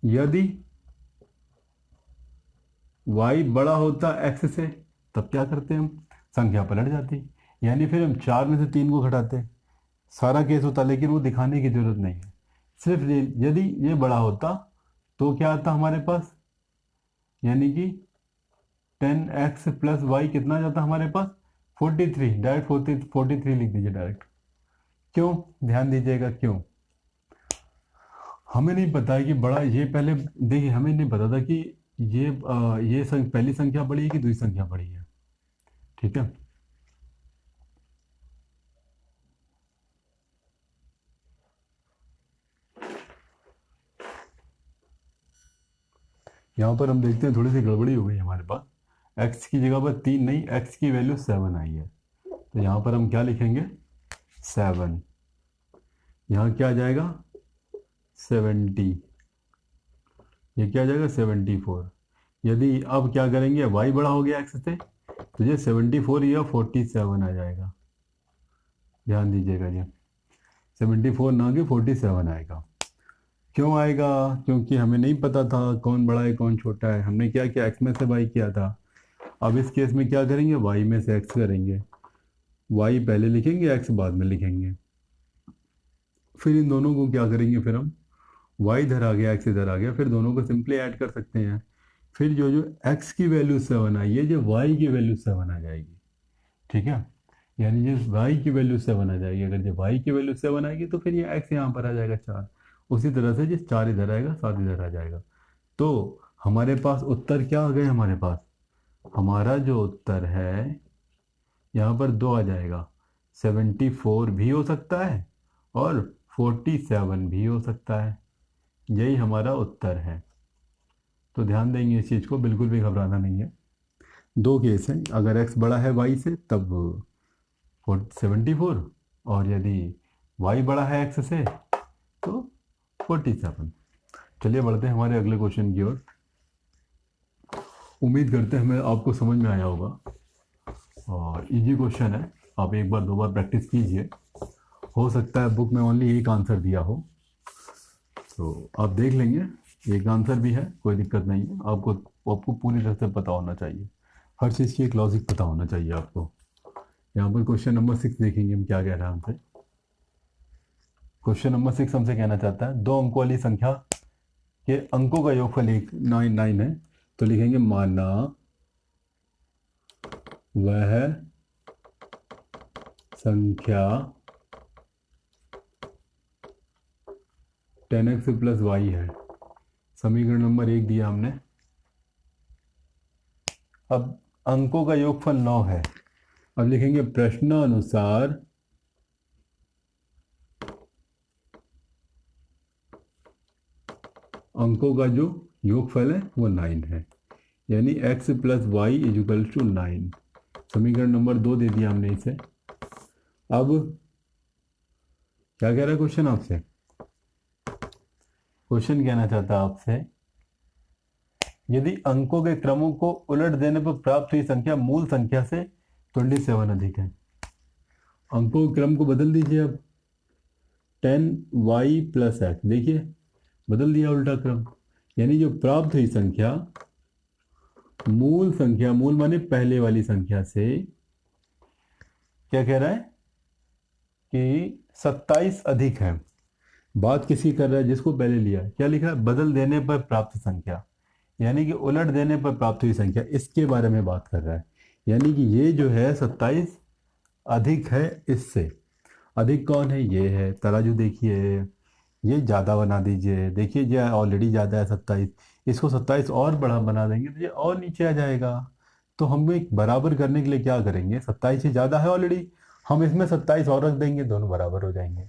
यदि y बड़ा होता x से, तब क्या करते हम, संख्या पलट जाती, यानी फिर हम 4 में से 3 को घटाते, सारा केस होता, लेकिन वो दिखाने की जरूरत नहीं है। सिर्फ यदि ये बड़ा होता तो क्या आता हमारे पास, यानी कि 10x प्लस वाई कितना जाता हमारे पास, 43, डायरेक्ट 43 लिख दीजिए डायरेक्ट। क्यों, ध्यान दीजिएगा क्यों, हमें नहीं पता है कि बड़ा, ये पहले देखिए, हमें नहीं पता था कि ये पहली संख्या बड़ी है कि दूसरी संख्या बड़ी है। ठीक है, यहाँ पर हम देखते हैं थोड़ी सी गड़बड़ी हो गई हमारे पास, x की जगह पर 3 नहीं, x की वैल्यू 7 आई है, तो यहाँ पर हम क्या लिखेंगे, 7, यहाँ क्या आ जाएगा, 70, ये क्या आ जाएगा, 74। यदि अब क्या करेंगे, y बड़ा हो गया x से, तो ये 74 या 47 आ जाएगा। ध्यान दीजिएगा जी, 74 ना कि 47 आएगा। क्यों आएगा, क्योंकि हमें नहीं पता था कौन बड़ा है कौन छोटा है। हमने क्या किया, x में से y किया था। अब इस केस में क्या करेंगे, y में से x करेंगे, y पहले लिखेंगे x बाद में लिखेंगे, फिर इन दोनों को क्या करेंगे, फिर हम y इधर आ गया x इधर आ गया, फिर दोनों को सिंपली ऐड कर सकते हैं। फिर जो x की वैल्यू 7 आई है, जो y की वैल्यू 7 आ जाएगी। ठीक है, यानी जिस y की वैल्यू 7 आ जाएगी, अगर जब y की वैल्यू 7 आएगी तो फिर ये x यहाँ पर आ जाएगा 4। उसी तरह से जिस 4 इधर आएगा 7 इधर आ जाएगा। तो हमारे पास उत्तर क्या आ गए, हमारे पास हमारा जो उत्तर है यहाँ पर 2 आ जाएगा। 74 भी हो सकता है और 47 भी हो सकता है, यही हमारा उत्तर है। तो ध्यान देंगे इस चीज़ को, बिल्कुल भी घबराना नहीं है। दो केस हैं, अगर x बड़ा है y से तब 74, और यदि y बड़ा है x से तो 47। चलिए बढ़ते हैं हमारे अगले क्वेश्चन की ओर। उम्मीद करते हैं हमें आपको समझ में आया होगा, और इजी क्वेश्चन है, आप एक बार दो बार प्रैक्टिस कीजिए। हो सकता है बुक में ओनली एक आंसर दिया हो, तो आप देख लेंगे। एक आंसर भी है, कोई दिक्कत नहीं है। आपको पूरी तरह से पता होना चाहिए, हर चीज़ की एक लॉजिक पता होना चाहिए आपको। यहाँ पर क्वेश्चन नंबर 6 देखेंगे हम क्या कह रहा है हमसे। क्वेश्चन नंबर 6 हमसे कहना चाहता है, दो अंकों वाली संख्या के अंकों का योगफल 9 है, तो लिखेंगे माना वह संख्या 10x प्लस y है। समीकरण नंबर 1 दिया हमने। अब अंकों का योगफल 9 है। अब लिखेंगे प्रश्नानुसार अंकों का जो योगफल है वो 9 है, यानी x plus y is equal to 9। समीकरण नंबर 2 दे दिया हमने इसे। अब क्या कह रहा है क्वेश्चन आपसे? क्वेश्चन कहना चाहता है आपसे, यदि अंकों के क्रमों को उलट देने पर प्राप्त हुई संख्या मूल संख्या से 27 अधिक है। अंकों के क्रम को बदल दीजिए। अब 10y प्लस एक्स, देखिए बदल दिया उल्टा क्रम, यानी जो प्राप्त हुई संख्या मूल संख्या, मूल माने पहले वाली संख्या से क्या कह रहा है कि 27 अधिक है। बात किसी कर रहा है जिसको पहले लिया, क्या लिखा है? बदल देने पर प्राप्त संख्या, यानी कि उलट देने पर प्राप्त हुई संख्या, इसके बारे में बात कर रहा है। यानी कि ये जो है 27 अधिक है इससे। अधिक कौन है? ये है। तराजू देखिए, ये ज़्यादा बना दीजिए। देखिए ये ऑलरेडी ज़्यादा है 27, इसको 27 और बड़ा बना देंगे तो ये और नीचे आ जाएगा। तो हम एक बराबर करने के लिए क्या करेंगे, 27 से ज़्यादा है ऑलरेडी, हम इसमें 27 और रख देंगे, दोनों बराबर हो जाएंगे।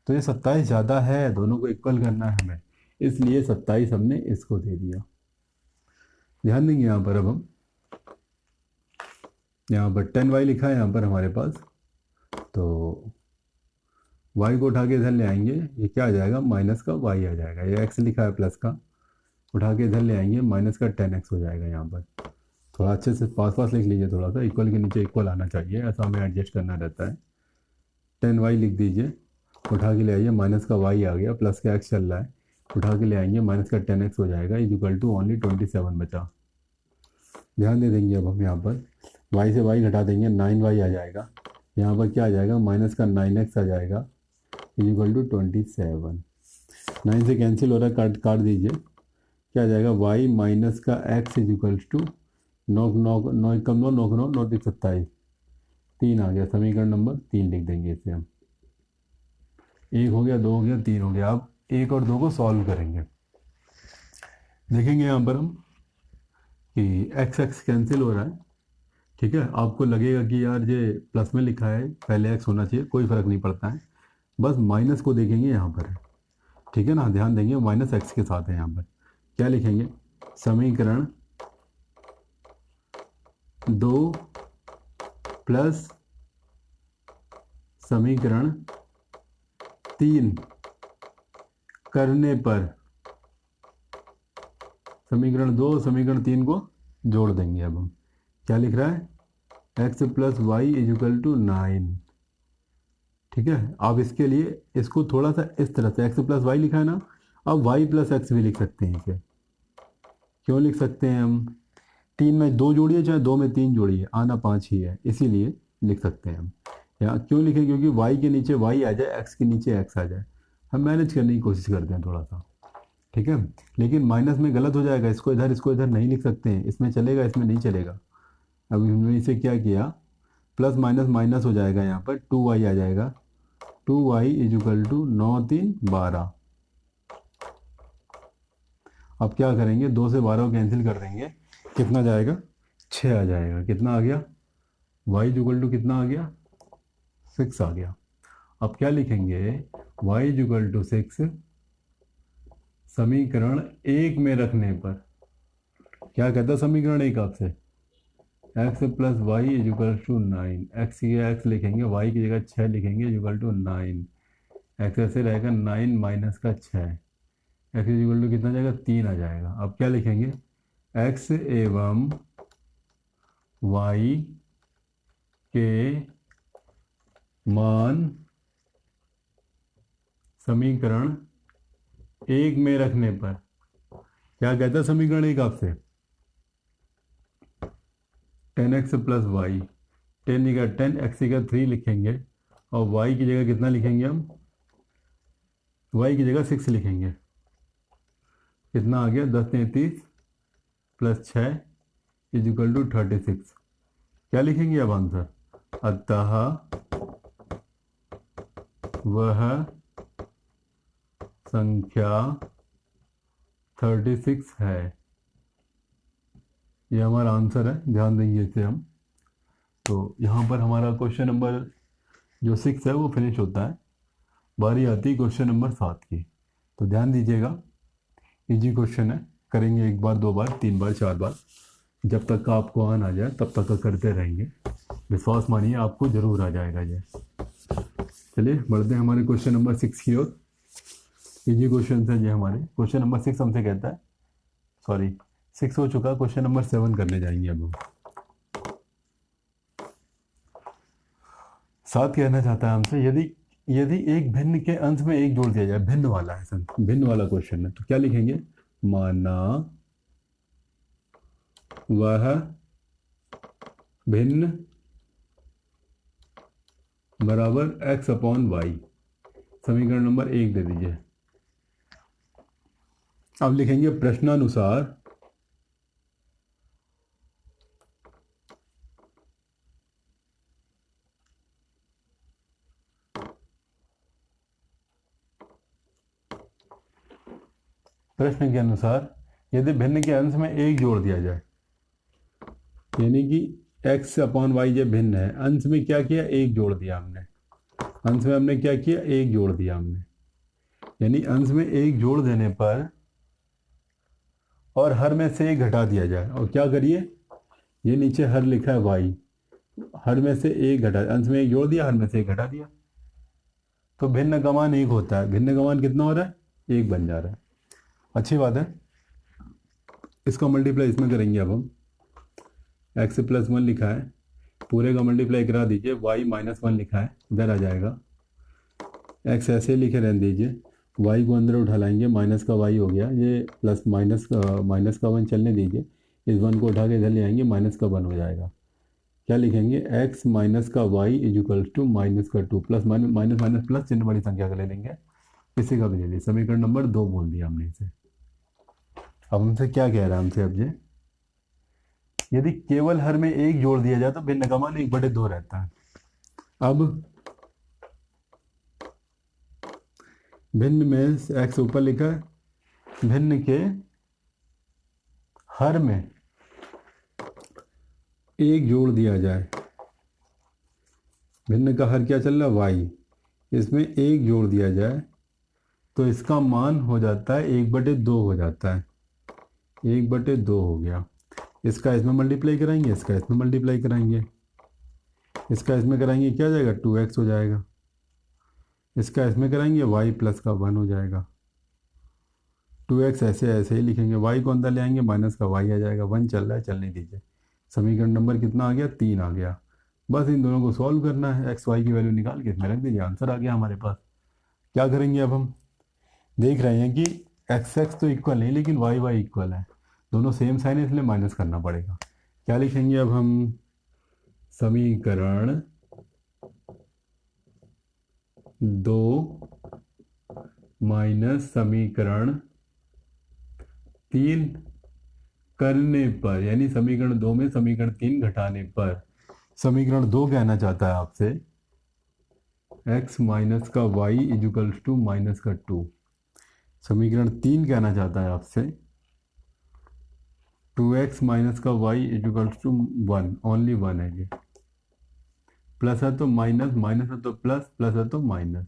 तो ये 27 ज़्यादा है, दोनों को इक्वल करना है हमें, इसलिए 27 हमने इसको दे दिया। ध्यान देंगे यहाँ पर। अब हम यहाँ पर 10y लिखा है यहाँ पर हमारे पास, तो y को उठा के इधर ले आएंगे, ये क्या आ जाएगा? माइनस का y आ जाएगा। ये x लिखा है प्लस का, उठा के इधर ले आएंगे, माइनस का 10x हो जाएगा। यहाँ पर थोड़ा अच्छे से पास पास लिख लीजिए, थोड़ा सा इक्वल के नीचे इक्वल आना चाहिए, ऐसा हमें एडजस्ट करना रहता है। 10y लिख दीजिए, उठा के ले आइए, माइनस का y आ गया, प्लस का x चल रहा है, उठा के ले आएंगे, माइनस का 10x हो जाएगा, इक्वल टू ओनली 27 बचा। ध्यान दे देंगे अब हम यहाँ पर, y से y घटा देंगे, 9y आ जाएगा। यहाँ पर क्या आ जाएगा? माइनस का 9x आ जाएगा, इक्वल टू 27। 9 से कैंसिल हो रहा है, काट दीजिए। क्या आ जाएगा? y माइनस का x इक्वल टू 9 कम 9 27, 3 आ गया। समीकरण नंबर 3 लिख देंगे इसे हम। 1 हो गया, 2 हो गया, 3 हो गया। अब 1 और 2 को सॉल्व करेंगे। देखेंगे यहाँ पर हम कि x कैंसिल हो रहा है, ठीक है। आपको लगेगा कि यार ये प्लस में लिखा है, पहले x होना चाहिए, कोई फ़र्क नहीं पड़ता है, बस माइनस को देखेंगे यहाँ पर, ठीक है ना। ध्यान देंगे माइनस x के साथ है यहाँ पर। क्या लिखेंगे? समीकरण 2 प्लस समीकरण 3 करने पर समीकरण 2 समीकरण 3 को जोड़ देंगे। अब हम क्या लिख रहा है? x plus y is equal to 9, ठीक है। अब इसके लिए इसको थोड़ा सा इस तरह से, x प्लस वाई लिखा है ना, अब y प्लस एक्स भी लिख सकते हैं इसे। क्यों लिख सकते हैं हम? 3 में 2 जोड़िए, चाहे 2 में 3 जोड़िए, आना 5 ही है, इसीलिए लिख सकते हैं हम। या क्यों लिखें? क्योंकि y के नीचे y आ जाए, x के नीचे x आ जाए, हम मैनेज करने की कोशिश करते हैं थोड़ा सा, ठीक है। लेकिन माइनस में गलत हो जाएगा, इसको इधर नहीं लिख सकते हैं, इसमें चलेगा, इसमें नहीं चलेगा। अब हमने इसे क्या किया, प्लस माइनस माइनस हो जाएगा, यहाँ पर 2y आ जाएगा। 2y is equal to 9 3 12। अब क्या करेंगे, 2 से 12 को कैंसिल कर देंगे, कितना जाएगा, 6 आ जाएगा। कितना आ गया, y इज इक्वल टू कितना आ गया, 6 आ गया। अब क्या लिखेंगे, y इज इक्वल टू 6 समीकरण 1 में रखने पर। क्या कहता है समीकरण 1 आपसे, x plus y is equal to 9। X की जगह x लिखेंगे, y की जगह 6 लिखेंगे, इज इक्वल टू 9। x ऐसे रहेगा 9 माइनस का 6, x इज इक्वल टू कितना जाएगा, 3 आ जाएगा। अब क्या लिखेंगे, x एवं y के मान समीकरण 1 में रखने पर। क्या कहता है समीकरण 1 आपसे, 10x प्लस वाई, 10 की जगह 10, x की जगह 3 लिखेंगे, और y की जगह कितना लिखेंगे हम, y की जगह 6 लिखेंगे। कितना आ गया, 10 33 प्लस 6 इज इक्वल टू 36। क्या लिखेंगे अब आंसर, अतः वह संख्या 36 है। ये हमारा आंसर है, ध्यान देंगे इसे हम। तो यहाँ पर हमारा क्वेश्चन नंबर जो 6 है वो फिनिश होता है। बारी आती है क्वेश्चन नंबर 7 की। तो ध्यान दीजिएगा, इजी क्वेश्चन है, करेंगे 1 बार 2 बार 3 बार 4 बार, जब तक का आपको आन आ जाए तब तक का करते रहेंगे। विश्वास मानिए आपको ज़रूर आ जाएगा ये। चलिए बढ़ते हैं हमारे क्वेश्चन नंबर 6 की ओर। इजी क्वेश्चन है ये हमारे। क्वेश्चन नंबर 6 हमसे कहता है, सॉरी 6 हो चुका, क्वेश्चन नंबर 7 करने जाएंगे अब हम। 7 कहना चाहता है हमसे, यदि एक भिन्न के अंश में 1 जोड़ दिया जाए, भिन्न वाला है सर, भिन्न वाला क्वेश्चन है, तो क्या लिखेंगे, माना वह भिन्न बराबर x अपॉन वाई। समीकरण नंबर 1 दे दीजिए। अब लिखेंगे प्रश्नानुसार प्रश्न के अनुसार यदि भिन्न के अंश में 1 जोड़ दिया जाए, यानी कि x अपॉन वाई जब भिन्न है, अंश में क्या किया, 1 जोड़ दिया हमने। अंश में हमने क्या किया, 1 जोड़ दिया हमने। यानी अंश में 1 जोड़ देने पर और हर में से 1 घटा दिया जाए, और क्या करिए, ये नीचे हर लिखा है y, हर में से 1 घटा, अंश में 1 जोड़ दिया, हर में से 1 घटा दिया, तो भिन्न का मान 1 होता है। भिन्न का मान कितना हो रहा है, 1 बन जा रहा है। अच्छी बात है। इसका मल्टीप्लाई इसमें करेंगे अब हम। x प्लस 1 लिखा है, पूरे का मल्टीप्लाई करा दीजिए, y माइनस 1 लिखा है, इधर आ जाएगा। x ऐसे लिखे रहने दीजिए, y को अंदर उठा लाएंगे, माइनस का y हो गया, ये प्लस माइनस का 1 चलने दीजिए, इस 1 को उठा के इधर ले आएंगे, माइनस का 1 हो जाएगा। क्या लिखेंगे, x माइनस का y is equal to minus का 2, plus minus minus minus plus, चिन्ह बड़ी संख्या का ले लेंगे, किसी का भी ले लीजिए। समीकरण नंबर 2 बोल दिया हमने इसे। अब हमसे क्या कह रहा है हमसे, अब ये यदि केवल हर में 1 जोड़ दिया जाए तो भिन्न का मान 1/2 रहता है। अब भिन्न में x ऊपर लिखा है, भिन्न के हर में 1 जोड़ दिया जाए, भिन्न का हर क्या चल रहा है, y, इसमें 1 जोड़ दिया जाए तो इसका मान हो जाता है 1/2 हो जाता है, 1/2 हो गया। इसका इसमें मल्टीप्लाई कराएंगे, इसका इसमें मल्टीप्लाई कराएंगे, इसका इसमें कराएंगे, क्या जाएगा, 2x हो जाएगा। इसका इसमें कराएंगे, y प्लस का 1 हो जाएगा। 2x ऐसे ऐसे ही लिखेंगे, y को अंदर ले आएंगे, माइनस का y आ जाएगा। 1 चल रहा है, चलने दीजिए। समीकरण नंबर कितना आ गया, 3 आ गया। बस इन दोनों को सॉल्व करना है, x y की वैल्यू निकाल के इसमें रख दीजिए, आंसर आ गया हमारे पास। क्या करेंगे अब हम, देख रहे हैं कि x तो इक्वल नहीं, लेकिन y इक्वल है, दोनों सेम साइन है, इसलिए माइनस करना पड़ेगा। क्या लिखेंगे अब हम, समीकरण 2 माइनस समीकरण 3 करने पर, यानी समीकरण 2 में समीकरण 3 घटाने पर समीकरण 2 कहना चाहता है आपसे x माइनस का y इजिकल्स टू माइनस का 2। समीकरण 3 कहना चाहता है आपसे 2x माइनस का y इजिकल्स टू 1, ओनली 1 है ये। प्लस है तो माइनस, माइनस है तो प्लस, प्लस है तो माइनस।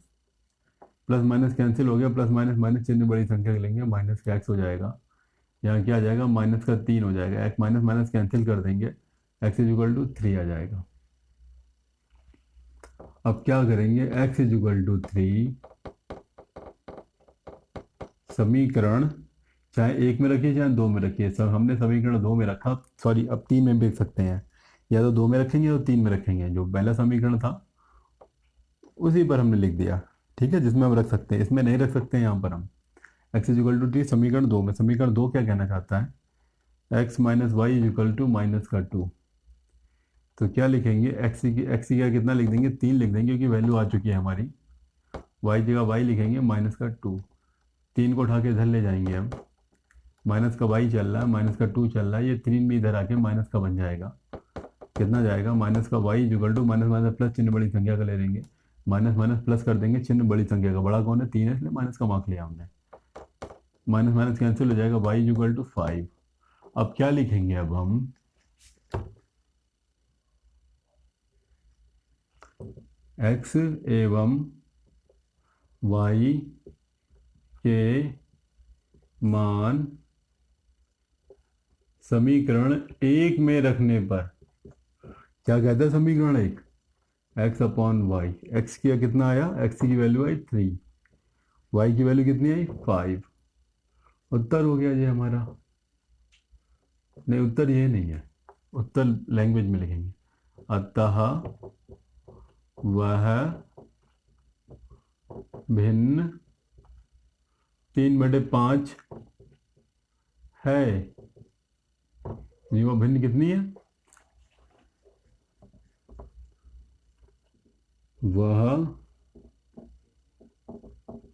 प्लस माइनस कैंसिल हो गया, प्लस माइनस माइनस चिन्ह बड़ी संख्या लेंगे, माइनस का x हो जाएगा। यहाँ क्या आ जाएगा, माइनस का 3 हो जाएगा। x माइनस माइनस कैंसिल कर देंगे, x इजिकल टू 3 आ जाएगा। अब क्या करेंगे, x इजिकल टू 3 समीकरण चाहे 1 में रखिए चाहे 2 में रखिए, सब हमने समीकरण 2 में रखा, सॉरी अब 3 में भी लिख सकते हैं, या तो 2 में रखेंगे या तो 3 में रखेंगे। जो पहला समीकरण था उसी पर हमने लिख दिया, ठीक है, जिसमें हम रख सकते हैं, इसमें नहीं रख सकते हैं। यहाँ पर हम x इजिकल टू 3 समीकरण 2 में, समीकरण 2 क्या कहना चाहता है, x minus y is equal to minus का 2। तो क्या लिखेंगे, x की क्या कितना लिख देंगे, 3 लिख देंगे, क्योंकि वैल्यू आ चुकी है हमारी। y जगह y लिखेंगे माइनस का 2, 3 को उठा के इधर ले जाएंगे हम, माइनस का y चल रहा है, माइनस का 2 चल रहा है, ये 3 भी इधर आके माइनस का बन जाएगा। कितना जाएगा, माइनस का y equal to minus minus plus चिन्ह बड़ी संख्या का ले लेंगे, माइनस माइनस प्लस कर देंगे, चिन्ह बड़ी संख्या का, बड़ा कौन है 3 है, इसलिए माइनस का मार्क लिया हमने। माइनस माइनस कैंसिल हो जाएगा, y इक्वल टू 5। अब क्या लिखेंगे, अब हम x एवं y के मान समीकरण 1 में रखने पर, क्या कहता है समीकरण 1, x अपॉन वाई, x की कितना आया, x की वैल्यू आई 3, y की वैल्यू कितनी आई 5। उत्तर हो गया ये हमारा। नहीं, उत्तर ये नहीं है, उत्तर लैंग्वेज में लिखेंगे, अतः वह भिन्न 3/5 है। वो भिन्न कितनी है, वह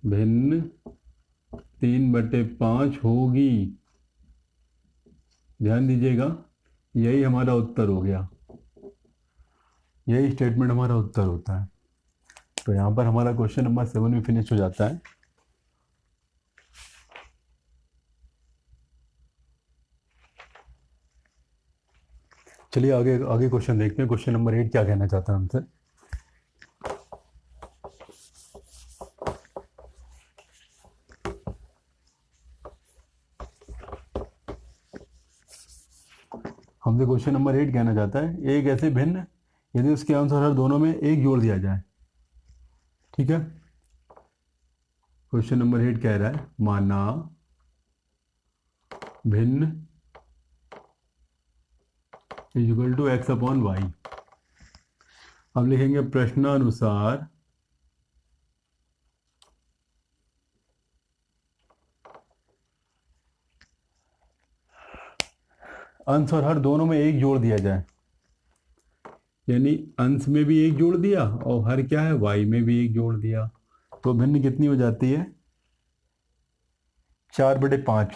भिन्न 3/5 होगी। ध्यान दीजिएगा, यही हमारा उत्तर हो गया, यही स्टेटमेंट हमारा उत्तर होता है। तो यहाँ पर हमारा क्वेश्चन नंबर 7 भी फिनिश हो जाता है। चलिए आगे आगे क्वेश्चन देखते हैं। क्वेश्चन नंबर 8 क्या कहना चाहता है हमसे, हमसे क्वेश्चन नंबर 8 कहना चाहता है, एक ऐसे भिन्न यदि उसके अनुसार दोनों में एक जोड़ दिया जाए। ठीक है, क्वेश्चन नंबर 8 कह रहा है, माना भिन्न equal to x upon y. अब लिखेंगे प्रश्नानुसार अंश और हर दोनों में एक जोड़ दिया जाए, यानी अंश में भी एक जोड़ दिया और हर क्या है y में भी एक जोड़ दिया, तो भिन्न कितनी हो जाती है 4/5।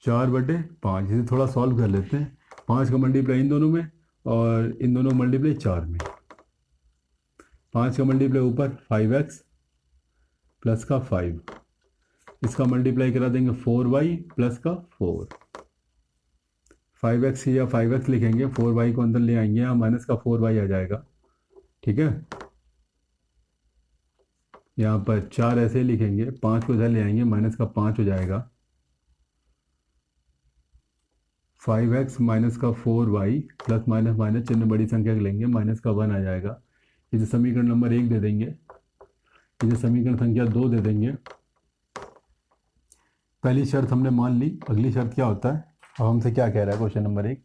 4/5, इसे थोड़ा सॉल्व कर लेते हैं। 5 का मल्टीप्लाई इन दोनों में और इन दोनों मल्टीप्लाई 4 में। 5 का मल्टीप्लाई ऊपर 5x प्लस का 5, इसका मल्टीप्लाई करा देंगे 4y प्लस का 4। 5x या 5x लिखेंगे, 4y को अंदर ले आएंगे, यहाँ माइनस का 4y आ जाएगा। ठीक है, यहाँ पर 4 ऐसे ही लिखेंगे, 5 को इधर ले आएंगे, माइनस का 5 हो जाएगा। 5x माइनस का 4y प्लस माइनस माइनस चिन्ह बड़ी संख्या के लेंगे, माइनस का 1 आ जाएगा। इसे समीकरण नंबर 1 दे देंगे, इसे समीकरण संख्या 2 दे देंगे। पहली शर्त हमने मान ली, अगली शर्त क्या होता है, अब हमसे क्या कह रहा है क्वेश्चन नंबर 1,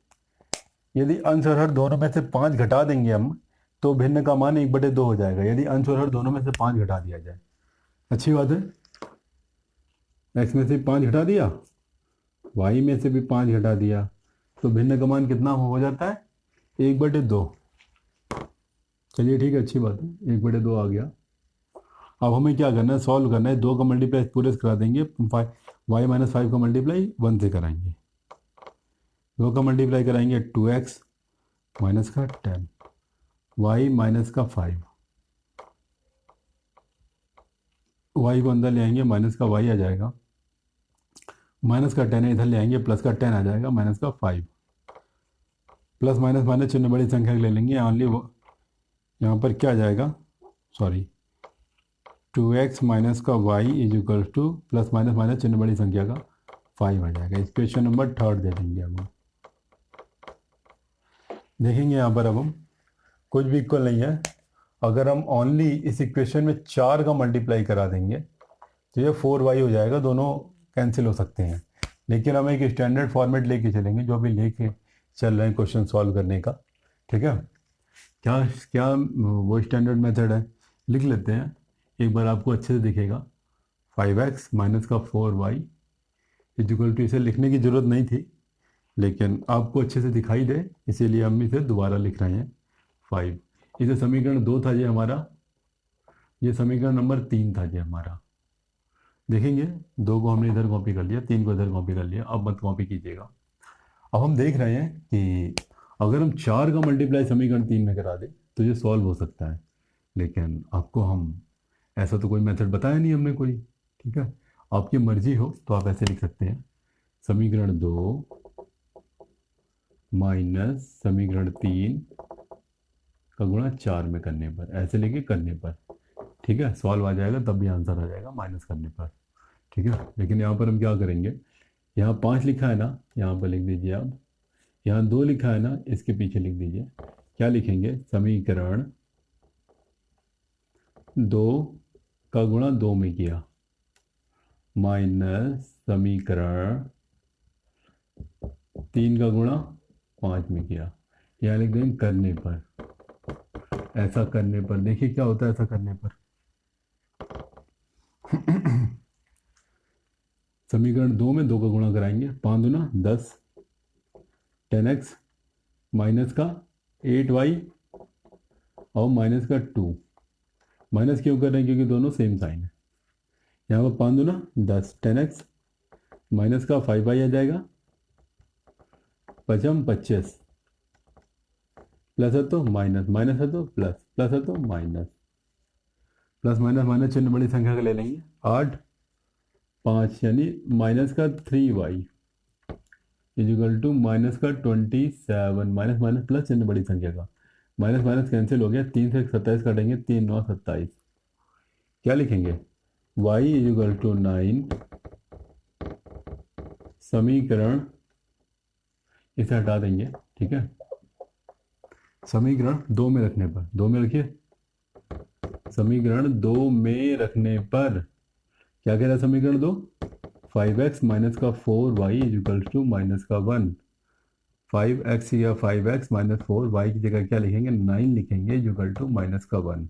यदि अंश और हर दोनों में से 5 घटा देंगे हम, तो भिन्न का मान 1/2 हो जाएगा, यदि अंश और हर दोनों में से 5 घटा दिया जाए। अच्छी बात है, x में से 5 घटा दिया, y में से भी 5 घटा दिया, तो भिन्न का मान कितना हो जाता है 1/2। चलिए ठीक है, अच्छी बात है, 1/2 आ गया। अब हमें क्या करना है, सॉल्व करना है। 2 का मल्टीप्लाई पूरे से करा देंगे, y माइनस 5 का मल्टीप्लाई 1 से कराएंगे। 2 का मल्टीप्लाई कराएंगे 2x माइनस का 10, y माइनस का 5, y को अंदर ले आएंगे माइनस का y आ जाएगा, माइनस का 10 है इधर ले आएंगे प्लस का 10 आ जाएगा माइनस का 5, प्लस माइनस माइनस चिन्ह बड़ी संख्या ले लेंगे ओनली वो, यहाँ पर क्या आ जाएगा, सॉरी 2x माइनस का y is equal two plus minus minus चिन्ह बड़ी संख्या का 5 आ जाएगा। इस क्वेश्चन नंबर 3 दे देंगे अब हम देखेंगे यहाँ पर अब हम कुछ भी इक्वल नहीं है। अगर हम ओनली इस इक्वेशन में 4 का मल्टीप्लाई करा देंगे तो ये 4y हो जाएगा, दोनों कैंसिल हो सकते हैं। लेकिन हम एक स्टैंडर्ड फॉर्मेट लेके चलेंगे जो अभी लेके चल रहे हैं क्वेश्चन सॉल्व करने का, ठीक है। क्या क्या वो स्टैंडर्ड मेथड है, लिख लेते हैं एक बार, आपको अच्छे से दिखेगा। 5x माइनस का 4y इक्वल टू, इसे लिखने की ज़रूरत नहीं थी लेकिन आपको अच्छे से दिखाई दे इसीलिए हम इसे दोबारा लिख रहे हैं 5। इसे समीकरण 2 था ये हमारा, ये समीकरण नंबर 3 था ये हमारा। देखेंगे 2 को हमने इधर कॉपी कर लिया, 3 को इधर कॉपी कर लिया, अब मत कॉपी कीजिएगा। अब हम देख रहे हैं कि अगर हम 4 का मल्टीप्लाई समीकरण 3 में करा दें तो ये सॉल्व हो सकता है, लेकिन आपको हम ऐसा तो कोई मेथड बताया नहीं हमने कोई, ठीक है। आपकी मर्जी हो तो आप ऐसे लिख सकते हैं, समीकरण 2 माइनस समीकरण 3 का गुणा 4 में करने पर, ऐसे लेके करने पर, ठीक है, सॉल्व आ जाएगा, तब भी आंसर आ जाएगा माइनस करने पर, ठीक है। लेकिन यहाँ पर हम क्या करेंगे, यहाँ 5 लिखा है ना, यहाँ पर लिख दीजिए आप, यहाँ 2 लिखा है ना, इसके पीछे लिख दीजिए, क्या लिखेंगे, समीकरण 2 का गुणा 2 में किया माइनस समीकरण 3 का गुणा 5 में किया, यहाँ लिख देंगे करने पर। ऐसा करने पर देखिए क्या होता है, ऐसा करने पर समीकरण 2 में 2 का गुणा कराएंगे, 5 दूना 10, 10x माइनस का 8y और माइनस का 2, माइनस क्यों कर रहे हैं, क्योंकि दोनों सेम साइन है। यहाँ पर 5 दूना 10, 10x माइनस का 5y आ जाएगा, 25 प्लस है तो माइनस, माइनस है तो प्लस, प्लस है तो माइनस, प्लस माइनस माइनस चिन्ह बड़ी संख्या का ले लेंगे, 8 5 यानी माइनस का 3y इजिकल टू माइनस का 27, माइनस माइनस प्लस चिन्ह बड़ी संख्या का, माइनस माइनस कैंसिल हो गया, 3 से 27 काटेंगे, 3 9 27, क्या लिखेंगे, y इजिकल टू 9 समीकरण, इसे हटा देंगे, ठीक है, समीकरण 2 में रखने पर, 2 में रखिए, समीकरण 2 में रखने पर क्या कह रहा है समीकरण 2, 5x माइनस का 4y इक्वल टू माइनस का 1, 5x या 5x माइनस 4y की जगह क्या लिखेंगे, 9 लिखेंगे इक्वल टू माइनस का 1,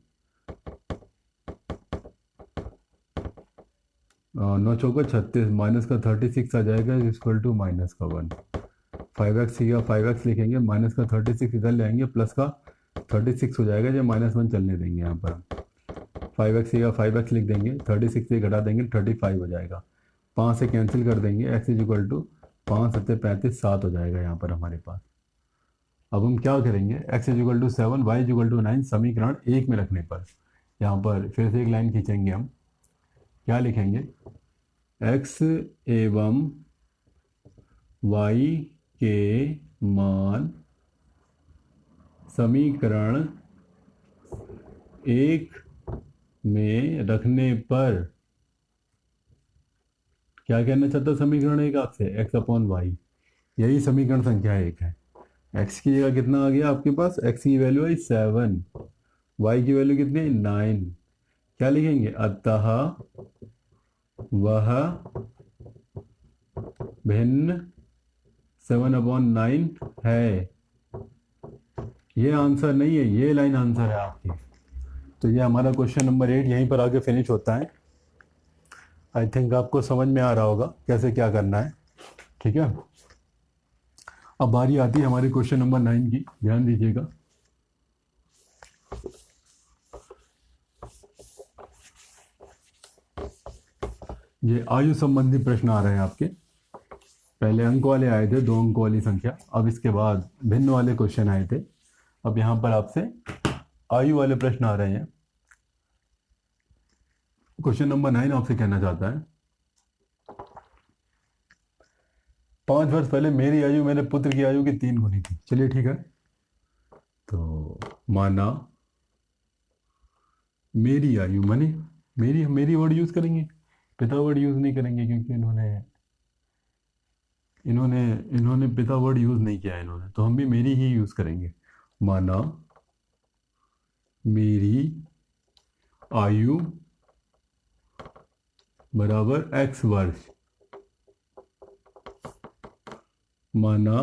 9 चौको 36, माइनस का 36 आ जाएगा इक्वल टू माइनस का 1, 5x या 5x लिखेंगे, माइनस का 36 इधर ले आएंगे, प्लस का 36 हो जाएगा, जो -1 चलने देंगे, यहाँ पर 5x या 5x लिख देंगे, 36 से घटा देंगे 35 हो जाएगा, 5 से कैंसिल कर देंगे, x इज इक्वल टू 5 7 35 7 हो जाएगा यहाँ पर हमारे पास। अब हम क्या करेंगे, x is equal to 7 y is equal to 9 समीकरण 1 में रखने पर, यहाँ पर फिर से एक लाइन खींचेंगे हम, क्या लिखेंगे, x एवं y के मान समीकरण 1 में रखने पर, क्या कहना चाहता है समीकरण 1 आपसे, x अपॉन वाई, यही समीकरण संख्या 1 है। x की जगह कितना आ गया आपके पास, x की वैल्यू है 7, y की वैल्यू कितनी है 9, क्या लिखेंगे, अतः वह भिन्न 7/9 है। ये आंसर नहीं है, ये लाइन आंसर है आपकी। तो ये हमारा क्वेश्चन नंबर 8 यहीं पर आगे फिनिश होता है। आई थिंक आपको समझ में आ रहा होगा कैसे क्या करना है, ठीक है। अब बारी आती है हमारे क्वेश्चन नंबर 9 की, ध्यान दीजिएगा। ये आयु संबंधी प्रश्न आ रहे हैं आपके, पहले अंक वाले आए थे 2 अंक वाली संख्या, अब इसके बाद भिन्न वाले क्वेश्चन आए थे। अब यहाँ पर आपसे आयु वाले प्रश्न आ रहे हैं। क्वेश्चन नंबर 9 आपसे कहना चाहता है 5 वर्ष पहले मेरी आयु मेरे पुत्र की आयु की 3 गुनी थी। चलिए ठीक है, तो माना मेरी आयु माने मेरी वर्ड यूज करेंगे, पिता वर्ड यूज नहीं करेंगे, क्योंकि इन्होंने इन्होंने इन्होंने पिता वर्ड यूज नहीं किया है इन्होंने, तो हम भी मेरी ही यूज करेंगे। माना मेरी आयु बराबर x वर्ष, माना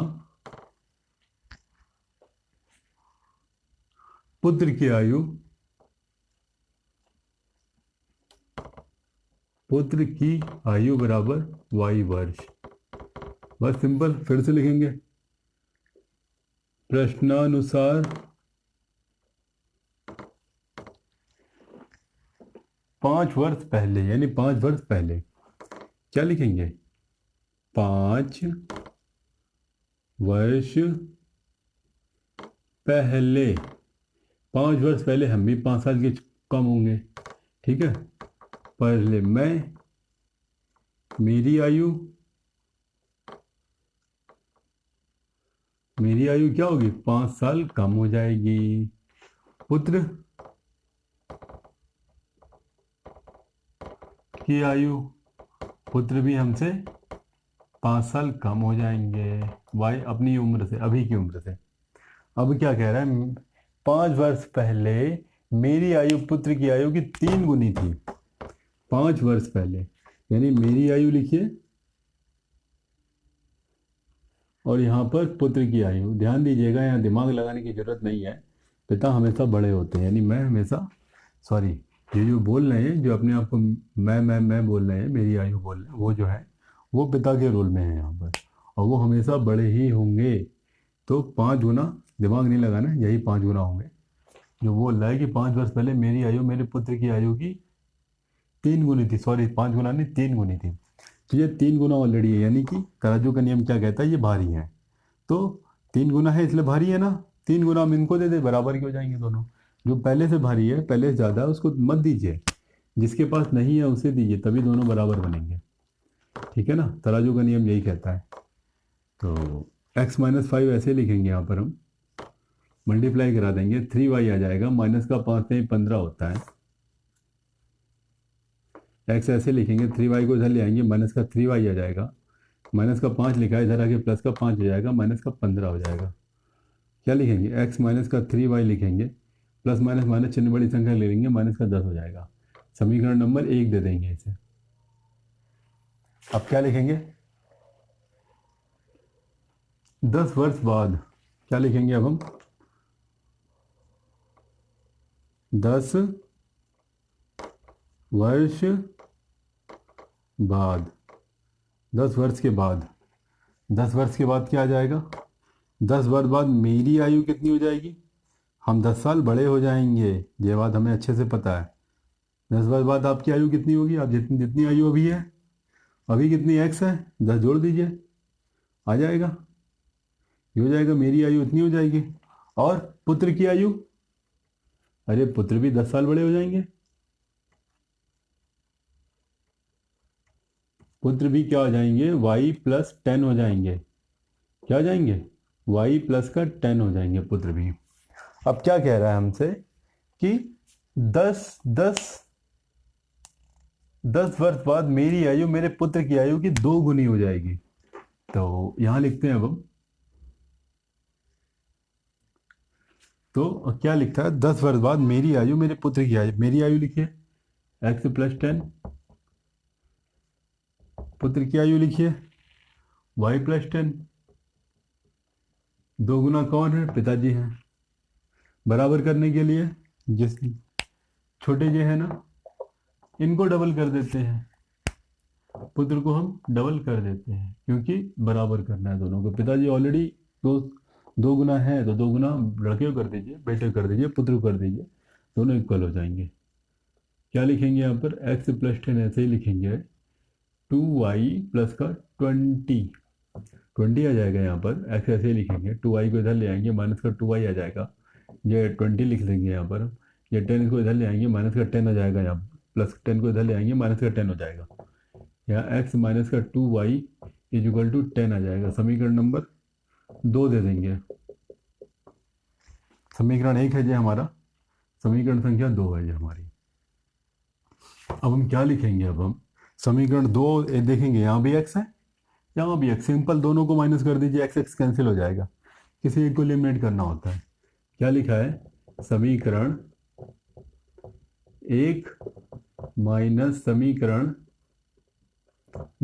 पुत्र की आयु बराबर y वर्ष। बस सिंपल, फिर से लिखेंगे प्रश्नानुसार 5 वर्ष पहले, यानी 5 वर्ष पहले क्या लिखेंगे, 5 वर्ष पहले। 5 वर्ष पहले हम भी 5 साल के कम होंगे, ठीक है। पहले मेरी आयु क्या होगी, 5 साल कम हो जाएगी। पुत्र की आयु, पुत्र भी हमसे 5 साल कम हो जाएंगे, वाई अपनी उम्र से, अभी की उम्र से। अब क्या कह रहा है, 5 वर्ष पहले मेरी आयु पुत्र की आयु की 3 गुनी थी। 5 वर्ष पहले, यानी मेरी आयु लिखिए और यहाँ पर पुत्र की आयु। ध्यान दीजिएगा, यहाँ दिमाग लगाने की जरूरत नहीं है, पिता हमेशा बड़े होते हैं, यानी मैं हमेशा, सॉरी, ये जो बोल रहे हैं, जो अपने आप को मैं बोल रहे हैं, मेरी आयु बोल रहे हैं, वो जो है वो पिता के रोल में है यहाँ पर, और वो हमेशा बड़े ही होंगे। तो 5 गुना, दिमाग नहीं लगाना, यही 5 गुना होंगे। जो बोल रहा है कि 5 वर्ष पहले मेरी आयु मेरे पुत्र की आयु की 3 गुनी थी, सॉरी 5 गुना नहीं 3 गुनी थी, तो ये 3 गुना ऑलरेडी है, यानी कि तराजू का नियम क्या कहता है, ये भारी है। तो 3 गुना है इसलिए भारी है ना, 3 गुना हम इनको दे दे, बराबर के हो जाएंगे दोनों। जो पहले से भारी है, पहले से ज़्यादा है, उसको मत दीजिए, जिसके पास नहीं है उसे दीजिए, तभी दोनों बराबर बनेंगे, ठीक है ना। तराजू का नियम यही कहता है। तो x-5 ऐसे लिखेंगे, यहाँ पर हम मल्टीप्लाई करा देंगे, 3y आ जाएगा, माइनस का 5 नहीं 15 होता है। x ऐसे लिखेंगे, 3y को इधर ले आएंगे, माइनस का 3y आ जाएगा, माइनस का 5 लिखा है, इधर आके प्लस का 5 हो जाएगा, माइनस का 15 हो जाएगा। क्या लिखेंगे, x माइनस का 3y लिखेंगे, प्लस माइनस माइनस चिन्ह बड़ी संख्या ले लेंगे, माइनस का 10 हो जाएगा। समीकरण नंबर 1 दे देंगे इसे। अब क्या लिखेंगे, 10 वर्ष बाद क्या लिखेंगे, अब हम 10 वर्ष बाद, 10 वर्ष के बाद, 10 वर्ष के बाद क्या आ जाएगा, 10 वर्ष बाद मेरी आयु कितनी हो जाएगी, हम 10 साल बड़े हो जाएंगे, ये बात हमें अच्छे से पता है। 10 वर्ष बाद आपकी आयु कितनी होगी, आप जितनी जितनी आयु अभी है, अभी कितनी x है, 10 जोड़ दीजिए, आ जाएगा, ये हो जाएगा, मेरी आयु इतनी हो जाएगी। और पुत्र की आयु, अरे पुत्र भी 10 साल बड़े हो जाएंगे, पुत्र भी क्या हो जाएंगे, y+10 हो जाएंगे, क्या हो जाएंगे, y+10 हो जाएंगे पुत्र भी। अब क्या कह रहा है हमसे कि 10 वर्ष बाद मेरी आयु मेरे पुत्र की आयु की 2 गुनी हो जाएगी। तो यहां लिखते हैं अब हम, तो क्या लिखता है, 10 वर्ष बाद मेरी आयु मेरे पुत्र की आयु, मेरी आयु लिखिए x+10, पुत्र की आयु लिखिए y+10, 2 गुना कौन है, पिताजी हैं। बराबर करने के लिए जिस छोटे जे है ना, इनको डबल कर देते हैं, पुत्र को हम डबल कर देते हैं, क्योंकि बराबर करना है दोनों को। पिताजी ऑलरेडी 2 गुना है, तो 2 गुना लड़के को कर दीजिए, बेटे को कर दीजिए, पुत्र को कर दीजिए, दोनों इक्वल हो जाएंगे। क्या लिखेंगे यहाँ पर, x+10 ऐसे ही लिखेंगे, 2y प्लस का 20 आ जाएगा, यहाँ पर x ऐसे ही लिखेंगे, 2y को इधर ले आएंगे, माइनस का 2y आ जाएगा, ये 20 लिख लेंगे यहाँ पर। ये 10 इसको इधर ले आएंगे, माइनस का 10 आ जाएगा यहाँ, प्लस 10 को इधर ले आएंगे, माइनस का 10 हो जाएगा। यहाँ एक्स माइनस का 2y इज इक्वल टू 10 आ जाएगा। समीकरण नंबर 2 दे देंगे। समीकरण 1 है जो हमारा, समीकरण संख्या 2 है ये हमारी। अब हम क्या लिखेंगे, अब हम समीकरण 2 देखेंगे, यहाँ भी x है, यहाँ भी x, सिंपल दोनों को माइनस कर दीजिए, x x कैंसिल हो जाएगा, किसी एक को एलिमिनेट करना होता है। क्या लिखा है, समीकरण 1 माइनस समीकरण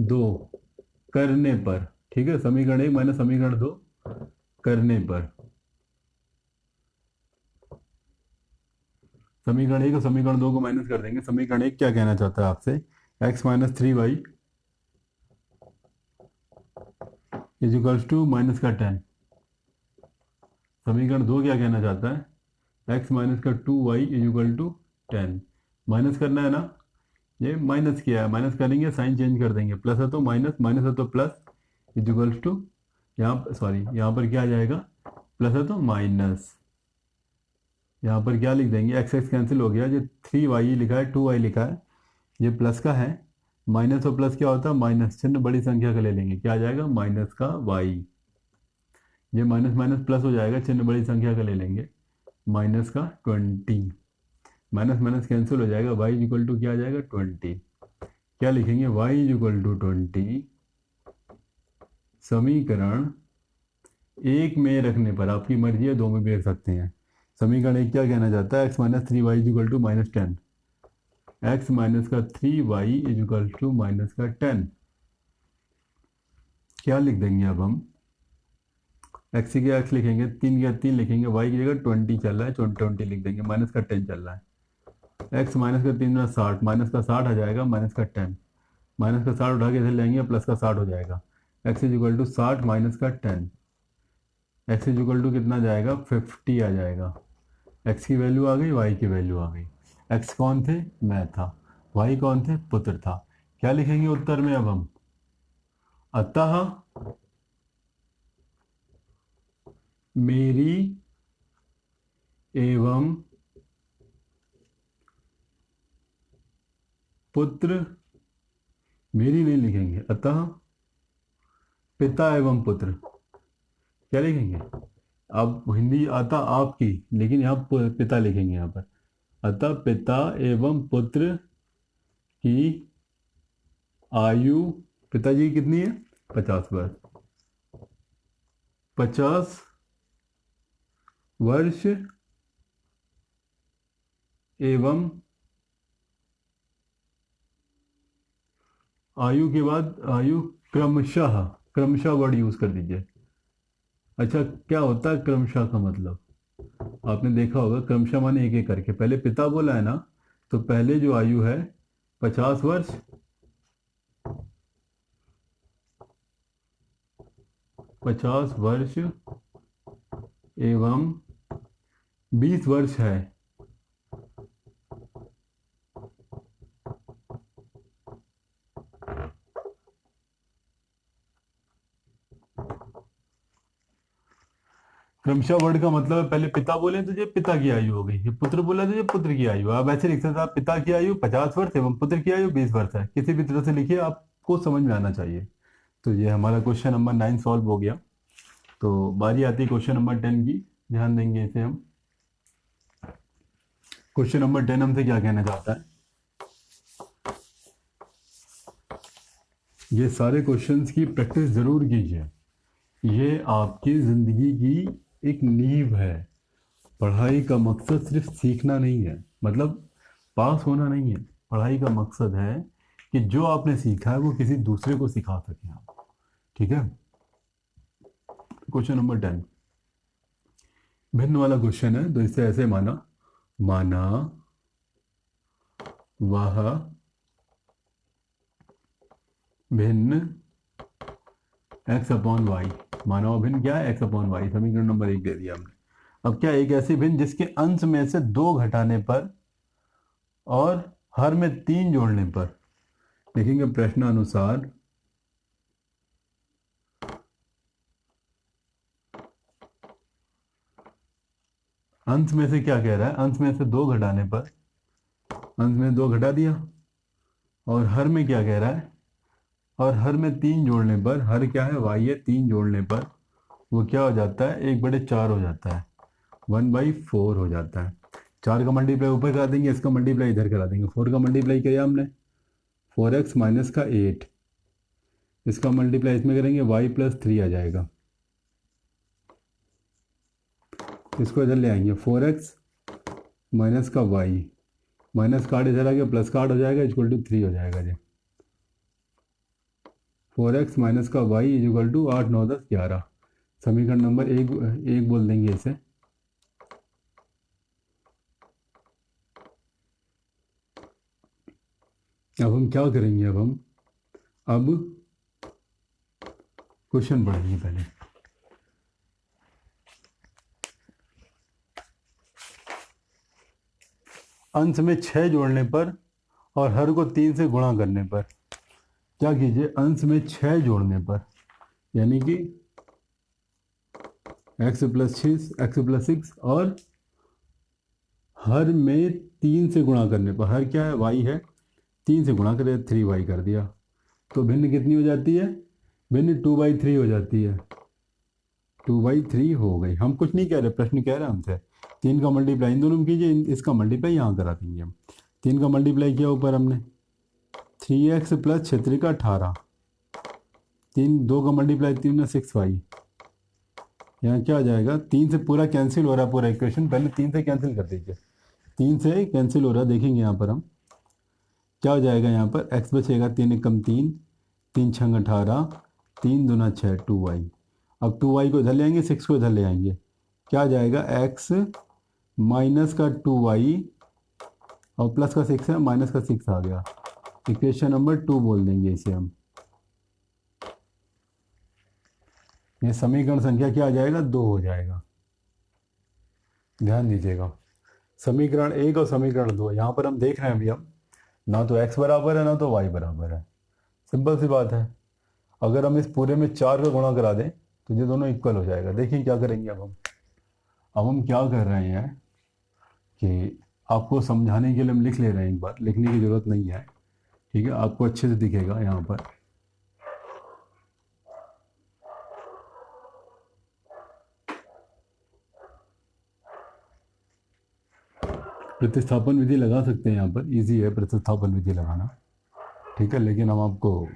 2 करने पर, ठीक है, समीकरण 1 माइनस समीकरण 2 करने पर, समीकरण 1 और समीकरण 2 को माइनस कर देंगे। समीकरण 1 क्या कहना चाहता है आपसे, x minus 3y is equals to minus का 10। समीकरण 2 क्या कहना चाहता है, x माइनस का 2y is equal to 10। Minus करना है ना, ये माइनस किया है, माइनस करेंगे साइन चेंज कर देंगे, प्लस है तो माइनस, माइनस है तो प्लस, इज इक्वल्स टू, यहाँ सॉरी यहाँ पर क्या आ जाएगा, प्लस है तो माइनस, यहाँ पर क्या लिख देंगे, एक्स एक्स कैंसिल हो गया, ये 3y लिखा है, 2y लिखा है, ये प्लस का है, माइनस और प्लस क्या होता है, माइनस, चिन्ह बड़ी संख्या का ले लेंगे, क्या आ जाएगा, माइनस का y, ये माइनस माइनस प्लस हो जाएगा, चिन्ह बड़ी संख्या का ले लेंगे, माइनस का 20, माइनस माइनस कैंसिल हो जाएगा, y इज इक्वल टू क्या आ जाएगा, 20। क्या लिखेंगे, y इज इक्वल टू 20 समीकरण 1 में रखने पर, आपकी मर्जी है 2 में भी रख सकते हैं। समीकरण 1 क्या कहना चाहता है, x minus 3y is equal to minus 10, x minus का 3y is equal to minus का 10। क्या लिख देंगे अब हम, x की जगह x लिखेंगे, 3 की 3 लिखेंगे, y की जगह 20 चल रहा है, 20 लिख देंगे, माइनस का 10 चल रहा है, x माइनस का 3 60, माइनस का 60 आ जाएगा, माइनस का 10, माइनस का 60 उठा के इधर लेंगे, प्लस का 60 हो जाएगा, x is equal to 60 minus का 10, x इज इक्वल टू कितना जाएगा, 50 आ जाएगा। x की वैल्यू आ गई, y की वैल्यू आ गई। x कौन थे, मैं था, y कौन थे, पुत्र था। क्या लिखेंगे उत्तर में अब हम, अतः मेरी एवं पुत्र, मेरी नहीं लिखेंगे, अतः पिता एवं पुत्र, क्या लिखेंगे, अब हिंदी आता आपकी, लेकिन यहाँ पिता लिखेंगे यहाँ पर, अतः पिता एवं पुत्र की आयु, पिताजी की कितनी है, 50 वर्ष, 50 वर्ष एवं आयु के बाद आयु क्रमशः, क्रमशः वर्ड यूज कर दीजिए। अच्छा, क्या होता है क्रमशः का मतलब, आपने देखा होगा, क्रमशः माने एक एक करके, पहले पिता बोला है ना, तो पहले जो आयु है 50 वर्ष, 50 वर्ष एवं 20 वर्ष है, क्रमशः वर्ड का मतलब है, पहले पिता बोले तो ये पिता की आयु हो गई, ये पुत्र बोला तो ये पुत्र की आयु, आप ऐसे लिख सकते हैं, पिता की आयु 50 वर्ष एवं पुत्र की आयु 20 वर्ष है, किसी भी तरह से लिखिए, आपको समझ में आना चाहिए। तो ये हमारा क्वेश्चन नंबर 9 सॉल्व हो गया। तो बारी आती है क्वेश्चन नंबर 10 की, ध्यान देंगे इसे हम। क्वेश्चन नंबर 10 हमसे क्या कहना चाहता है, ये सारे क्वेश्चंस की प्रैक्टिस जरूर कीजिए, ये आपकी जिंदगी की एक नींव है। पढ़ाई का मकसद सिर्फ सीखना नहीं है, मतलब पास होना नहीं है, पढ़ाई का मकसद है कि जो आपने सीखा है वो किसी दूसरे को सिखा सकें आप, ठीक है। क्वेश्चन नंबर 10 भिन्न वाला क्वेश्चन है, तो इसे ऐसे माना, माना वह भिन्न x अपॉन वाई, माना वह भिन्न क्या है, x अपॉन वाई, समीकरण नंबर 1 दे दिया हमने। अब क्या, एक ऐसी भिन्न जिसके अंश में से 2 घटाने पर और हर में 3 जोड़ने पर, लिखेंगे प्रश्नानुसार अंश में से क्या कह रहा है, अंश में से 2 घटाने पर, अंश में 2 घटा दिया, और हर में क्या कह रहा है, और हर में 3 जोड़ने पर, हर क्या है y है, 3 जोड़ने पर वो क्या हो जाता है, 1/4 हो जाता है, 1/4 हो जाता है। 4 का मल्टीप्लाई ऊपर करा देंगे, इसका मल्टीप्लाई इधर करा देंगे। 4 का मल्टीप्लाई किया हमने, 4x माइनस का 8, इसका मल्टीप्लाई इसमें करेंगे, y+3 आ जाएगा। इसको इधर ले आएंगे, 4x माइनस का y, माइनस का 8 इधर आ गया, प्लस का 8 हो जाएगा, इक्वल टू 3 हो जाएगा जी। 4x माइनस का y इक्वल टू 8 9 10 11, समीकरण नंबर एक बोल देंगे इसे। अब हम क्या करेंगे, अब क्वेश्चन पढ़ेंगे पहले। अंश में 6 जोड़ने पर और हर को 3 से गुणा करने पर क्या कीजिए, अंश में 6 जोड़ने पर, यानी कि x+6 और हर में 3 से गुणा करने पर, हर क्या है, y है, 3 से गुणा करे 3y कर दिया, तो भिन्न कितनी हो जाती है, भिन्न 2/3 हो जाती है, 2/3 हो गई। हम कुछ नहीं कह रहे, प्रश्न कह रहे हैं हमसे 3 का मल्टीप्लाई इन दोनों में कीजिए, इसका मल्टीप्लाई यहाँ करा देंगे हम। 3 का मल्टीप्लाई किया ऊपर हमने, 3x + 6 का 18, 2 का मल्टीप्लाई 3 6y, यहाँ क्या आ जाएगा, 3 से पूरा कैंसिल हो रहा है पूरा इक्वेशन, पहले 3 से कैंसिल कर दीजिए, 3 से कैंसिल हो रहा है, देखेंगे यहाँ पर हम क्या हो जाएगा, यहाँ पर x बचेगा, 3 एकम 3, 3 6 18, 3 दूना 6 2y। अब 2y को इधर ले आएंगे, 6 को इधर ले आएंगे, क्या आ जाएगा, x माइनस का 2y और प्लस का 6 है, माइनस का 6 आ गया, इक्वेशन नंबर 2 बोल देंगे इसे हम। ये समीकरण संख्या क्या आ जाएगा, 2 हो जाएगा। ध्यान दीजिएगा, समीकरण 1 और समीकरण 2 यहाँ पर हम देख रहे हैं अभी, हम ना तो x बराबर है ना तो y बराबर है, सिंपल सी बात है। अगर हम इस पूरे में 4 का गुणा करा दें तो ये दोनों इक्वल हो जाएगा। देखिए क्या करेंगे अब हम क्या कर रहे हैं कि आपको समझाने के लिए हम लिख ले रहे हैं, एक बार लिखने की ज़रूरत नहीं है, ठीक है, आपको अच्छे से दिखेगा यहाँ पर। प्रतिस्थापन विधि लगा सकते हैं, यहाँ पर इजी है प्रतिस्थापन विधि लगाना, ठीक है, लेकिन हम आपको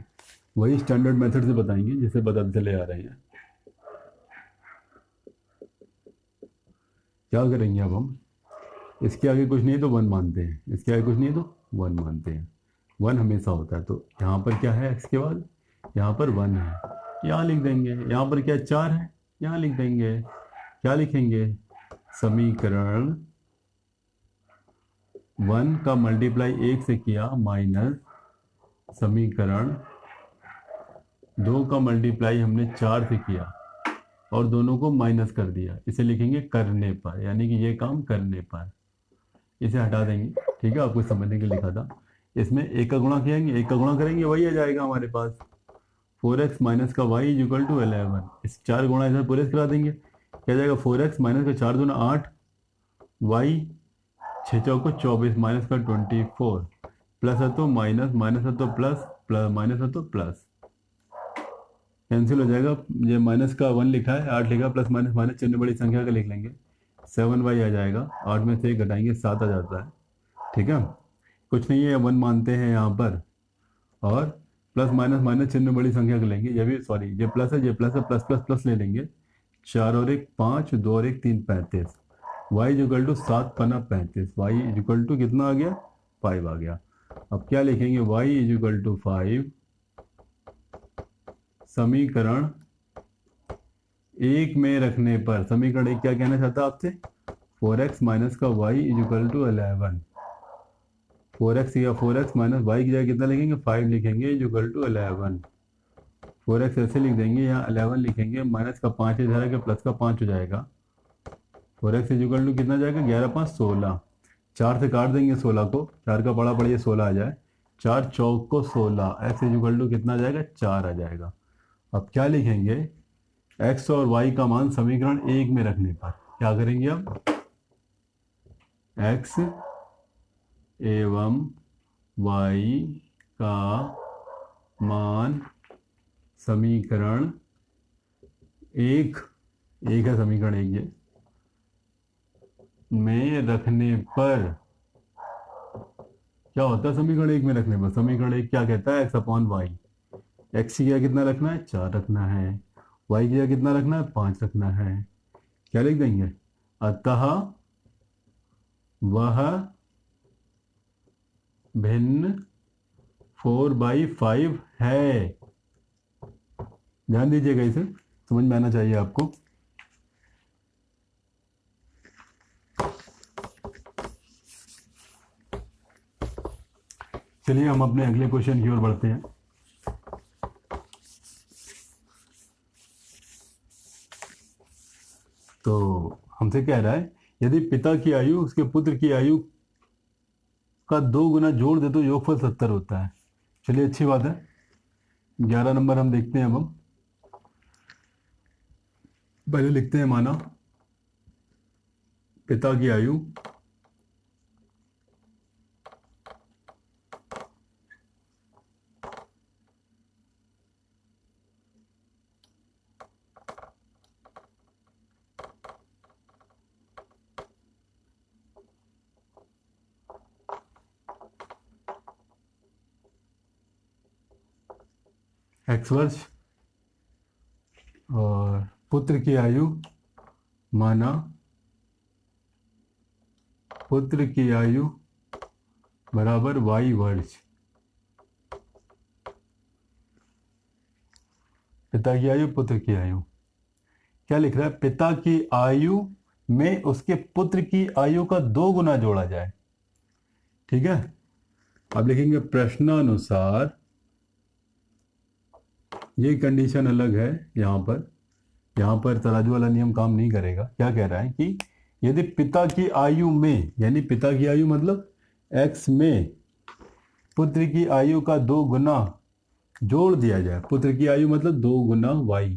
वही स्टैंडर्ड मेथड से बताएंगे जिसे बताते चले आ रहे हैं। क्या करेंगे अब हम, इसके आगे कुछ नहीं तो 1 मानते हैं, इसके आगे कुछ नहीं तो 1 मानते हैं, 1 हमेशा होता है। तो यहाँ पर क्या है, x के बाद यहाँ पर 1 है, यहाँ लिख देंगे, यहाँ पर क्या 4 है, यहाँ लिख देंगे, क्या लिखेंगे, समीकरण 1 का मल्टीप्लाई 1 से किया, माइनस समीकरण 2 का मल्टीप्लाई हमने 4 से किया और दोनों को माइनस कर दिया, इसे लिखेंगे करने पर, यानी कि ये काम करने पर, इसे हटा देंगे, ठीक है, आपको समझने के लिए लिखा था। इसमें 1 का गुणा करेंगे, 1 का गुणा करेंगे, वही आ जाएगा हमारे पास, 4x माइनस का y इक्वल टू 11, इस 4 गुणा इधर पूरे करा देंगे, क्या जाएगा, 4x माइनस का 4 दूना 8, y 6 चौको 24 माइनस का 24, प्लस है तो माइनस, माइनस है तो प्लस, प्लस माइनस है तो प्लस, कैंसिल हो जाएगा, ये माइनस का 1 लिखा है, 8 लिखा, प्लस माइनस माइनस चिन्ह बड़ी संख्या का लिख लेंगे, 7y आ जाएगा, 8 में से 1 घटाएंगे 7 आ जाता है, ठीक है, कुछ नहीं है, 1 मानते हैं यहाँ पर, और प्लस माइनस माइनस चिन्ह बड़ी संख्या का लेंगे, ये भी सॉरी ये प्लस है, ये प्लस है, प्लस प्लस प्लस ले लेंगे, 4 और 1 5, 2 और 1 3 35, y इक्वल टू 7 पना 35, y इक्वल टू कितना आ गया, 5 आ गया। अब क्या लिखेंगे, y इक्वल टू 5, समीकरण 1 में रखने पर, समीकरण 1 क्या कहना चाहता है आपसे, 4x माइनस का y इक्वल टू 11, 4x या 4x माइनस y की जगह कितना लिखेंगे, 5 लिखेंगे इक्वल टू 11, 4x ऐसे लिख देंगे, यहाँ 11 लिखेंगे, माइनस का 5 इधर है, प्लस का 5 हो जाएगा, 4x इक्वल टू कितना जाएगा, 11 5 16, 4 से काट देंगे 16 को, 4 का बड़ा पड़िए 16 आ जाए, 4 चौक को 16, x इक्वल टू कितना आ जाएगा, 4 आ जाएगा। अब क्या लिखेंगे, x और y का मान समीकरण 1 में रखने पर क्या करेंगे, अब x एवं y का मान समीकरण एक है समीकरण एक ये में रखने पर क्या होता है? समीकरण एक में रखने पर समीकरण एक क्या कहता है? x upon Y. एक्स की जगह कितना रखना है? 4 रखना है। वाई की जगह कितना रखना है? 5 रखना है। क्या लिख देंगे? अतः वह भिन्न 4/5 है। ध्यान दीजिएगा, इसे समझ में आना चाहिए आपको। चलिए हम अपने अगले क्वेश्चन की ओर बढ़ते हैं। तो हमसे कह रहा है यदि पिता की आयु उसके पुत्र की आयु का 2 गुना जोड़ दे तो योगफल 70 होता है। चलिए अच्छी बात है। 11 नंबर हम देखते हैं। अब हम पहले लिखते हैं, माना पिता की आयु x वर्ष और पुत्र की आयु माना पुत्र की आयु बराबर y वर्ष। पिता की आयु पुत्र की आयु क्या लिख रहा है? पिता की आयु में उसके पुत्र की आयु का 2 गुना जोड़ा जाए। ठीक है, अब लिखेंगे प्रश्नानुसार ये कंडीशन अलग है। यहां पर तराजू वाला नियम काम नहीं करेगा। क्या कह रहा है कि यदि पिता की आयु में, यानी पिता की आयु मतलब x में पुत्र की आयु का 2 गुना जोड़ दिया जाए। पुत्र की आयु मतलब 2 गुना y,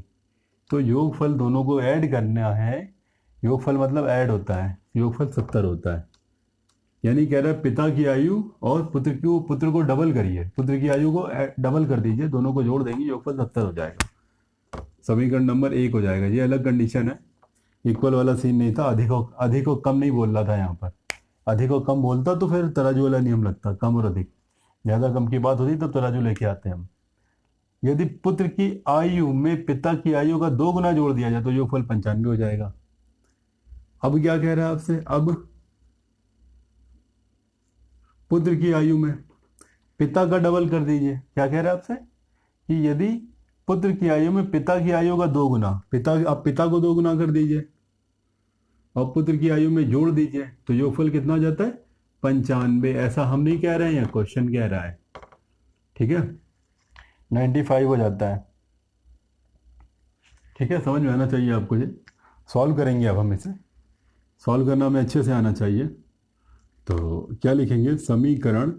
तो योगफल दोनों को ऐड करना है। योगफल मतलब ऐड होता है, योगफल 70 होता है। यानी कह रहा है पिता की आयु और पुत्र को डबल करिए, पुत्र की आयु को डबल कर दीजिए, दोनों को जोड़ देंगे, योगफल 70 हो जाएगा। समीकरण नंबर 1 हो जाएगा। ये अलग कंडीशन है, इक्वल वाला सीन नहीं था। अधिक और कम नहीं बोल रहा था यहाँ पर। अधिक और कम बोलता तो फिर तराजू वाला नियम लगता, कम और अधिक, ज़्यादा कम की बात होती तब तराजू लेके आते हैं हम। यदि पुत्र की आयु में पिता की आयु का 2 गुना जोड़ दिया जाए तो योगफल 95 हो जाएगा। अब क्या कह रहा है आपसे? अब पुत्र की आयु में पिता का डबल कर दीजिए। क्या कह रहा है आपसे? कि यदि पुत्र की आयु में पिता की आयु का 2 गुना, अब पिता को 2 गुना कर दीजिए और पुत्र की आयु में जोड़ दीजिए तो योगफल कितना हो जाता है? 95। ऐसा हम नहीं कह रहे हैं, क्वेश्चन कह रहा है। ठीक है, 95 हो जाता है। ठीक है, समझ में आना चाहिए आपको। ये सॉल्व करेंगे। अब हम इसे सॉल्व करना हमें अच्छे से आना चाहिए। तो क्या लिखेंगे? समीकरण,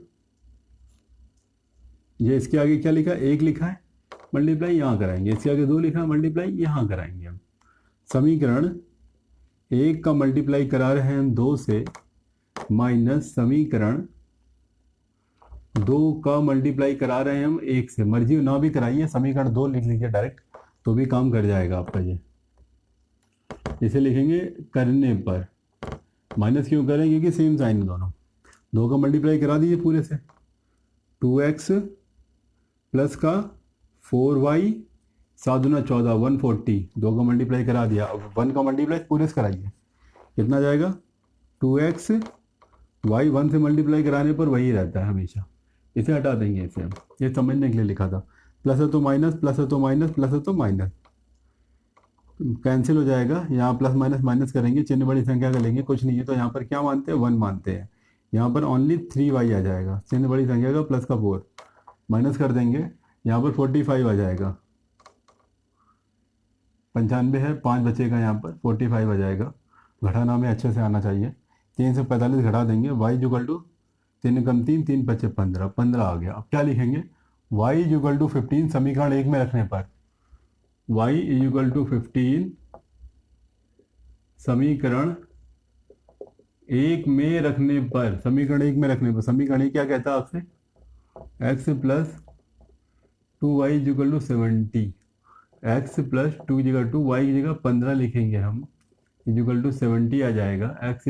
ये इसके आगे क्या लिखा है? 1 लिखा है, मल्टीप्लाई यहाँ कराएंगे। इसके आगे 2 लिखा है, मल्टीप्लाई यहाँ कराएंगे हम। समीकरण 1 का मल्टीप्लाई करा रहे हैं हम 2 से, माइनस समीकरण 2 का मल्टीप्लाई करा रहे हैं हम 1 से। मर्जी ना भी कराइए, समीकरण 2 लिख लीजिए डायरेक्ट, तो भी काम कर जाएगा आपका। ये इसे लिखेंगे करने पर। माइनस क्यों करें? क्योंकि सेम साइन दोनों। 2 का मल्टीप्लाई करा दीजिए पूरे से, 2x प्लस का 4y 7 दूना 14, 140। 2 का मल्टीप्लाई करा दिया। अब 1 का मल्टीप्लाई पूरे से कराइए, कितना जाएगा? 2x, y 1 से मल्टीप्लाई कराने पर वही रहता है हमेशा। इसे हटा देंगे, इसे हम ये समझने के लिए लिखा था। प्लस है तो माइनस, प्लस है तो माइनस, प्लस है तो माइनस, कैंसिल हो जाएगा। यहाँ प्लस माइनस माइनस करेंगे, चिन्ह बड़ी संख्या का लेंगे, कुछ नहीं है तो यहाँ पर क्या मानते हैं? 1 मानते हैं। यहाँ पर ओनली 3y आ जाएगा, चिन्ह बड़ी संख्या का प्लस का 4 माइनस कर देंगे, यहाँ पर 45 आ जाएगा। 95 है, 5 बचेगा, यहाँ पर 45 आ जाएगा। घटाना हमें अच्छे से आना चाहिए। 3 से 45 घटा देंगे, y जुगल टू 3 कम 3, 3 बचे 15, 15 आ गया। अब क्या लिखेंगे? y जुगल टू 15 समीकरण 1 में रखने पर, y इक्वल टू 15 समीकरण एक में रखने पर, समीकरण एक में रखने पर, समीकरण एक क्या कहता है आपसे, x plus 2y is equal to 70, x plus 2 की जगह 2y की जगह 15 लिखेंगे हम, इजिकल टू 70 आ जाएगा। एक्स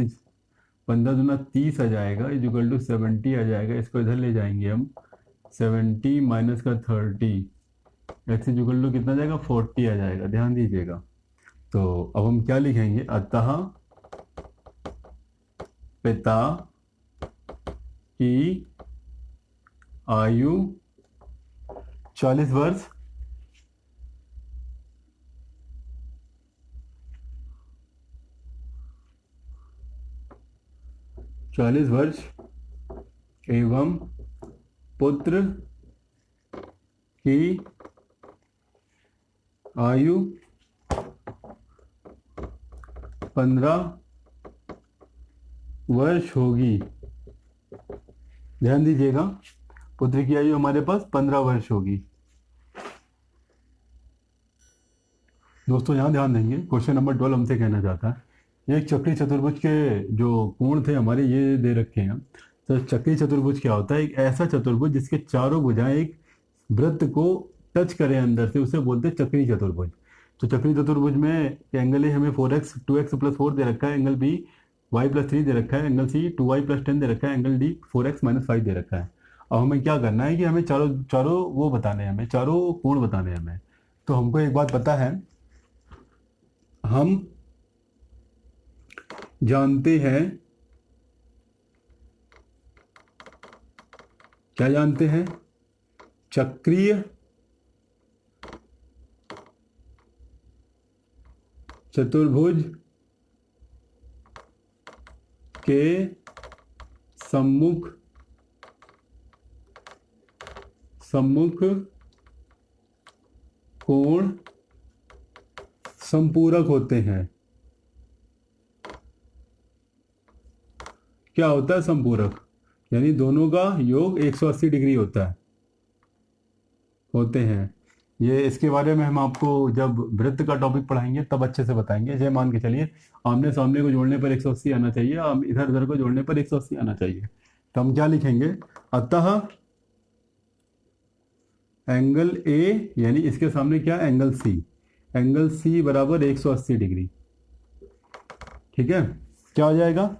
15 दूना 30 आ जाएगा, इजिकल टू 70 आ जाएगा। इसको इधर ले जाएंगे हम, 70 माइनस का 30, एक्स इजिकल टू कितना जाएगा, 40 आ जाएगा। ध्यान दीजिएगा। तो अब हम क्या लिखेंगे, अतः पिता की आयु 40 वर्ष, एवं पुत्र की आयु 15 वर्ष होगी। ध्यान दीजिएगा, पुत्र की आयु हमारे पास 15 वर्ष होगी। दोस्तों यहाँ ध्यान देंगे, क्वेश्चन नंबर 12 हमसे कहना चाहता है, एक चक्री चतुर्भुज के जो कोण थे हमारे ये दे रखे हैं। तो चक्री चतुर्भुज क्या होता है, एक ऐसा चतुर्भुज जिसके चारों भुजाएं एक वृत्त को टच करें अंदर से, उसे बोलते हैं चक्री चतुर्भुज। तो चक्री चतुर्भुज में एंगल ए हमें 4x 2x प्लस 4 दे रखा है, एंगल बी y प्लस 3 दे रखा है, एंगल सी 2y प्लस 10 दे रखा है, एंगल डी 4x माइनस 5 दे रखा है। अब हमें क्या करना है कि हमें चारों चारों वो बताने हैं, हमें चारों कोण बताने हैं हमें। तो हमको एक बात पता है, हम जानते हैं, क्या जानते हैं, चक्रीय चतुर्भुज के सम्मुख कोण संपूरक होते हैं। क्या होता है संपूरक, यानी दोनों का योग 180 डिग्री होते हैं। ये इसके बारे में हम आपको जब वृत्त का टॉपिक पढ़ाएंगे तब अच्छे से बताएंगे। जैसे मान के चलिए, आमने सामने को जोड़ने पर 180 आना चाहिए, इधर उधर को जोड़ने पर 180 आना चाहिए। तो हम क्या लिखेंगे, अतः एंगल ए, यानी इसके सामने क्या, एंगल सी बराबर 180 डिग्री। ठीक है, क्या हो जाएगा,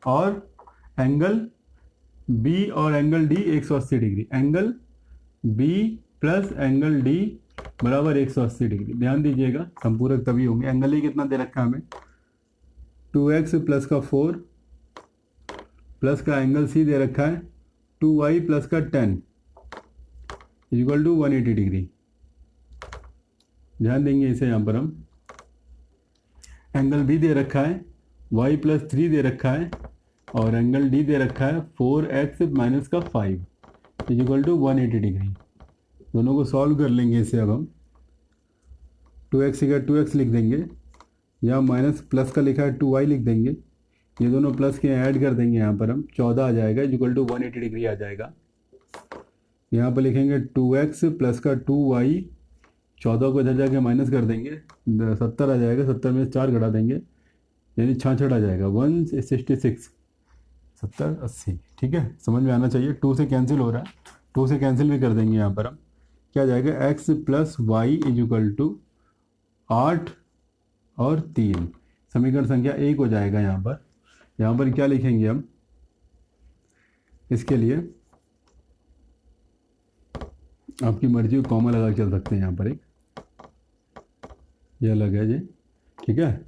और एंगल बी और angle D 180 degree, angle B plus angle D बराबर 180 डिग्री। ध्यान दीजिएगा, संपूरक तभी होंगे। एंगल ए कितना दे रखा है हमें, 2x प्लस का 4 प्लस का एंगल सी दे रखा है 2y प्लस का 10 इक्वल टू 180 डिग्री। ध्यान देंगे इसे, यहाँ पर हम एंगल बी दे रखा है, y प्लस 3 दे रखा है, और एंगल डी दे रखा है 4x माइनस का 5 इक्वल टू 180 डिग्री। दोनों को सॉल्व कर लेंगे इसे। अब हम 2x का 2x लिख देंगे, यहाँ माइनस प्लस का लिखा है 2y लिख देंगे, ये दोनों प्लस के ऐड कर देंगे, यहाँ पर हम 14 आ जाएगा इक्वल टू 180 डिग्री आ जाएगा। यहाँ पर लिखेंगे 2x प्लस का 2y, 14 को इधर जाके माइनस कर देंगे, 70 आ जाएगा, 70 में 4 घटा देंगे, यानी 66 आ जाएगा, 166, 70 80। ठीक है, समझ में आना चाहिए। 2 से कैंसिल हो रहा है, 2 से कैंसिल भी कर देंगे। यहाँ पर हम क्या जाएगा, x plus y is equal to 8 और 3, समीकरण संख्या 1 हो जाएगा। यहाँ पर क्या लिखेंगे हम, इसके लिए आपकी मर्जी को कॉमा लगा चल सकते हैं। यहाँ पर एक ये अलग है जी, ठीक है।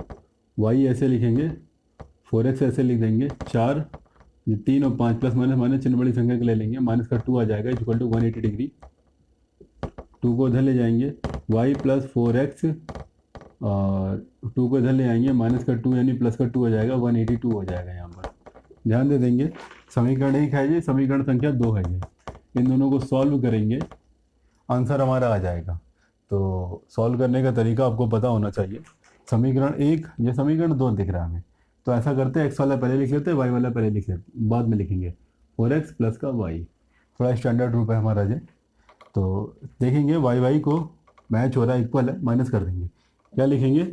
y ऐसे लिखेंगे, 4x ऐसे लिख देंगे, 4 ये 3 और 5 प्लस माइनस माइनस चिन्ह बड़ी संख्या के ले लेंगे, माइनस का 2 आ जाएगा इक्वल टू 180 डिग्री। 2 को इधर ले जाएंगे, y प्लस 4x और 2 को इधर ले आएंगे, माइनस का 2 यानी प्लस का 2 हो जाएगा, 182 हो जाएगा। यहाँ पर ध्यान दे देंगे, समीकरण 1 है जी, समीकरण संख्या 2 है जी। इन दोनों को सॉल्व करेंगे, आंसर हमारा आ जाएगा। तो सॉल्व करने का तरीका आपको पता होना चाहिए। समीकरण 1, ये समीकरण 2 दिख रहा है हमें, तो ऐसा करते हैं, x वाला पहले लिख लेते हैं, y वाला पहले लिख लेते, बाद में लिखेंगे 4x प्लस का y। थोड़ा स्टैंडर्ड रूप है हमारा जी। तो देखेंगे y को मैच हो रहा है, इक्वल है, माइनस कर देंगे, क्या लिखेंगे,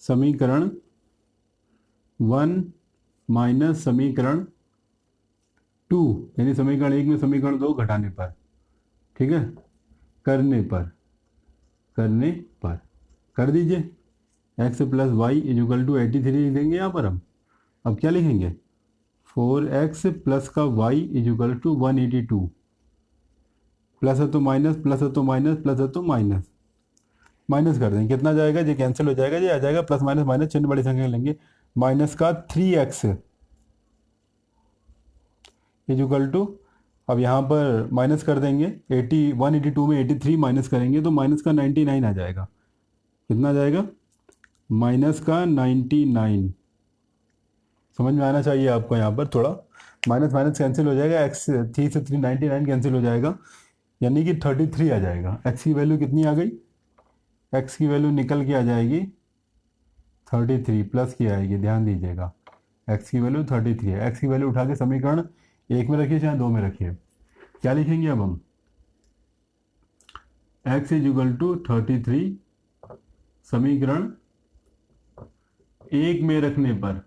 समीकरण 1 माइनस समीकरण 2, यानी समीकरण 1 में समीकरण 2 घटाने पर, ठीक है, करने पर कर दीजिए। x plus y is equal to 83 लिख देंगे यहाँ पर हम। अब क्या लिखेंगे, 4x प्लस का y इजिकल टू 182, प्लस है तो माइनस, प्लस है तो माइनस, प्लस है तो माइनस, माइनस कर देंगे, कितना जाएगा, ये कैंसिल हो जाएगा, ये आ जाएगा प्लस माइनस माइनस, चिन्ह बड़ी संख्या लेंगे, माइनस का 3x इजिकल टू, अब यहाँ पर माइनस कर देंगे, 182 में 83 माइनस करेंगे तो माइनस का 99 आ जाएगा। कितना आ जाएगा, माइनस का 99। समझ में आना चाहिए आपको, यहाँ पर थोड़ा माइनस माइनस कैंसिल हो जाएगा, एक्स 3 से 399 कैंसिल हो जाएगा, यानी कि 33 आ जाएगा। एक्स की वैल्यू कितनी आ गई, एक्स की वैल्यू निकल के आ जाएगी 33, प्लस की आएगी, ध्यान दीजिएगा, एक्स की वैल्यू 33 है। एक्स की वैल्यू उठा के समीकरण 1 में रखिए चाहे 2 में रखिए। क्या लिखेंगे अब हम, x इजिकल टू 33 समीकरण 1 में रखने पर।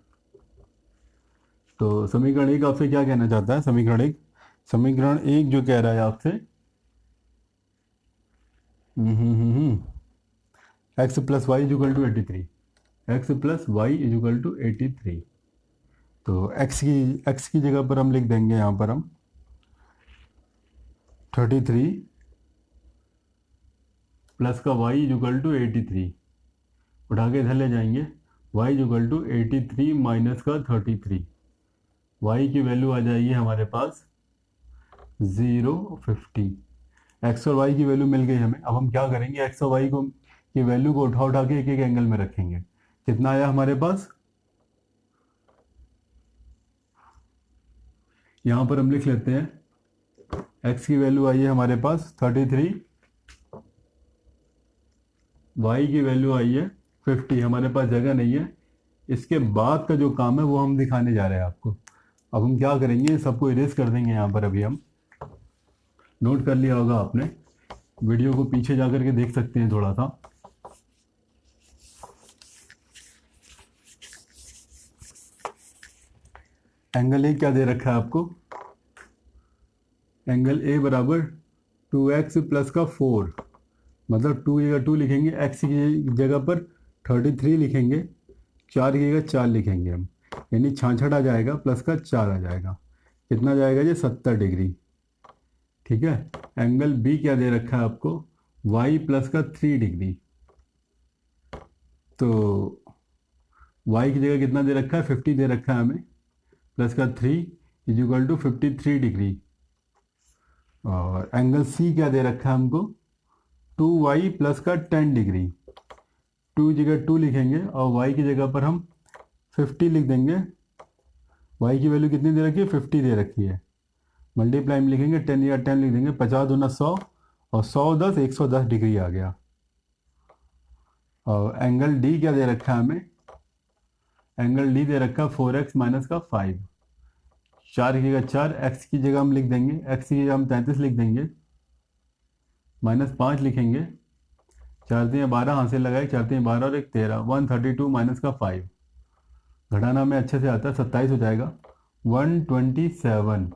तो समीकरण 1 आपसे क्या कहना चाहता है, समीकरण एक जो कह रहा है आपसे, x plus y is equal to 83, x plus y is equal to 83। तो x की जगह पर हम लिख देंगे यहाँ पर हम 33 प्लस का y इजिकल टू 83, उठा के इधर ले जाएंगे, y इजिकल टू 83 माइनस का 33, y की वैल्यू आ जाएगी हमारे पास 050। x और y की वैल्यू मिल गई हमें। अब हम क्या करेंगे, x और y को की वैल्यू को उठा के एक एक एंगल में रखेंगे। कितना आया हमारे पास, यहाँ पर हम लिख लेते हैं, x की वैल्यू आई है हमारे पास 33, y की वैल्यू आई है 50। हमारे पास जगह नहीं है, इसके बाद का जो काम है वो हम दिखाने जा रहे हैं आपको। अब हम क्या करेंगे, सबको इरेज कर देंगे यहाँ पर। अभी हम नोट कर लिया होगा आपने, वीडियो को पीछे जाकर के देख सकते हैं थोड़ा सा। एंगल ए क्या दे रखा है आपको, एंगल ए बराबर 2x प्लस का 4, मतलब 2 की जगह 2 लिखेंगे, x की जगह पर 33 लिखेंगे, 4 की जगह 4 लिखेंगे हम, यानी 66 आ जाएगा, प्लस का 4 आ जाएगा। कितना जाएगा ये, 70 डिग्री। ठीक है। एंगल बी क्या दे रखा है आपको, y प्लस का 3 डिग्री। तो y की जगह कितना दे रखा है, 50 दे रखा है हमें, प्लस का 3 इज इक्वल टू 53 डिग्री। और एंगल सी क्या दे रखा है हमको, 2y प्लस का 10 डिग्री। 2 की जगह 2 लिखेंगे और y की जगह पर हम 50 लिख देंगे। y की वैल्यू कितनी दे रखी है, 50 दे रखी है। मल्टीप्लाई में लिखेंगे, 10 या 10 लिख देंगे, 50 दूना 100 और 100 10 110 डिग्री आ गया। और एंगल डी क्या दे रखा है हमें, एंगल डी दे रखा 4x माइनस का 5। 4 की जगह 4, x की जगह हम लिख देंगे, x की जगह हम 33 लिख देंगे, माइनस 5 लिखेंगे, 4 3 12 हाथ से लगाए, 4 3 12 और 1 13, 132 माइनस का 5, घटाना में अच्छे से आता है, 27 हो जाएगा, 127।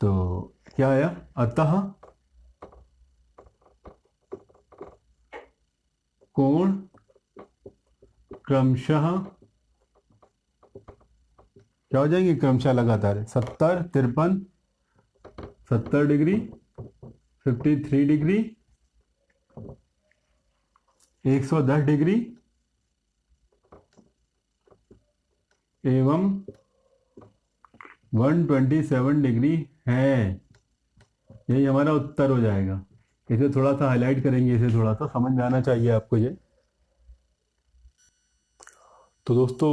तो क्या आया, अतः कोण क्रमशः क्या हो जाएंगे, क्रमशः लगातार 70 53 70 डिग्री 53 डिग्री 110 डिग्री एवं 127 डिग्री है। यही हमारा उत्तर हो जाएगा। इसे थोड़ा सा हाईलाइट करेंगे, इसे थोड़ा सा समझ में आना चाहिए आपको ये। तो दोस्तों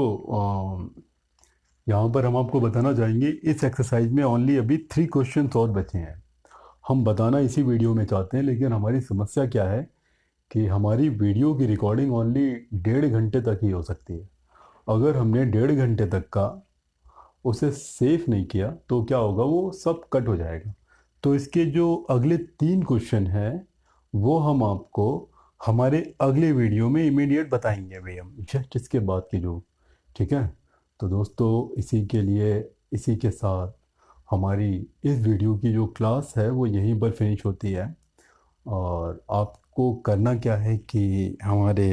यहाँ पर हम आपको बताना चाहेंगे, इस एक्सरसाइज में ओनली अभी 3 क्वेश्चन और बचे हैं। हम बताना इसी वीडियो में चाहते हैं, लेकिन हमारी समस्या क्या है कि हमारी वीडियो की रिकॉर्डिंग ओनली 1.5 घंटे तक ही हो सकती है। अगर हमने 1.5 घंटे तक का उसे सेव नहीं किया तो क्या होगा, वो सब कट हो जाएगा। तो इसके जो अगले 3 क्वेश्चन हैं वो हम आपको हमारे अगले वीडियो में इमीडिएट बताएंगे भाई, हम जस्ट इसके बाद के जो, ठीक है। तो दोस्तों इसी के साथ हमारी इस वीडियो की जो क्लास है वो यहीं पर फिनिश होती है। और आपको करना क्या है कि हमारे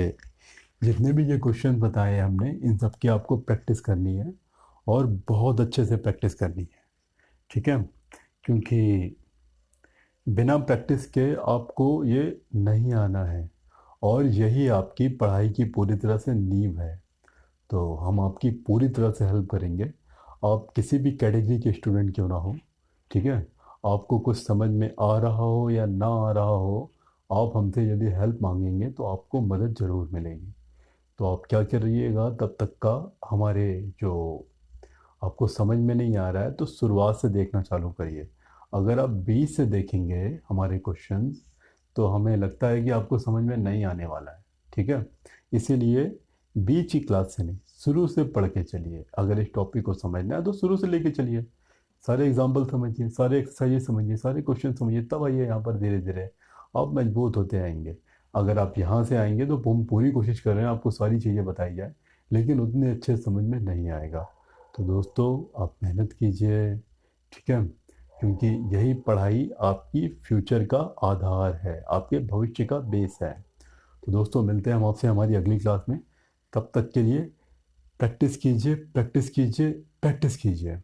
जितने भी ये क्वेश्चन बताए हमने इन सब की आपको प्रैक्टिस करनी है और बहुत अच्छे से प्रैक्टिस करनी है। ठीक है, क्योंकि बिना प्रैक्टिस के आपको ये नहीं आना है और यही आपकी पढ़ाई की पूरी तरह से नींव है। तो हम आपकी पूरी तरह से हेल्प करेंगे। आप किसी भी कैटेगरी के स्टूडेंट क्यों ना हो, ठीक है, आपको कुछ समझ में आ रहा हो या ना आ रहा हो, आप हमसे यदि हेल्प मांगेंगे तो आपको मदद ज़रूर मिलेगी। तो आप क्या करिएगा तब तक का, हमारे जो आपको समझ में नहीं आ रहा है तो शुरुआत से देखना चालू करिए। अगर आप बीच से देखेंगे हमारे क्वेश्चंस तो हमें लगता है कि आपको समझ में नहीं आने वाला है। ठीक है, इसीलिए बीच की क्लास से नहीं, शुरू से पढ़ के चलिए। अगर इस टॉपिक को समझना है तो शुरू से लेके चलिए, सारे एग्जाम्पल समझिए, सारे एक्सरसाइज समझिए, सारे क्वेश्चन समझिए, तब आइए यहाँ पर धीरे धीरे आप मजबूत होते आएंगे। अगर आप यहाँ से आएंगे तो हम पूरी कोशिश कर रहे हैं आपको सारी चीज़ें बताई जाए, लेकिन उतने अच्छे समझ में नहीं आएगा। तो दोस्तों आप मेहनत कीजिए, ठीक है, क्योंकि यही पढ़ाई आपकी फ्यूचर का आधार है, आपके भविष्य का बेस है। तो दोस्तों मिलते हैं हम आपसे हमारी अगली क्लास में। तब तक के लिए प्रैक्टिस कीजिए, प्रैक्टिस कीजिए, प्रैक्टिस कीजिए।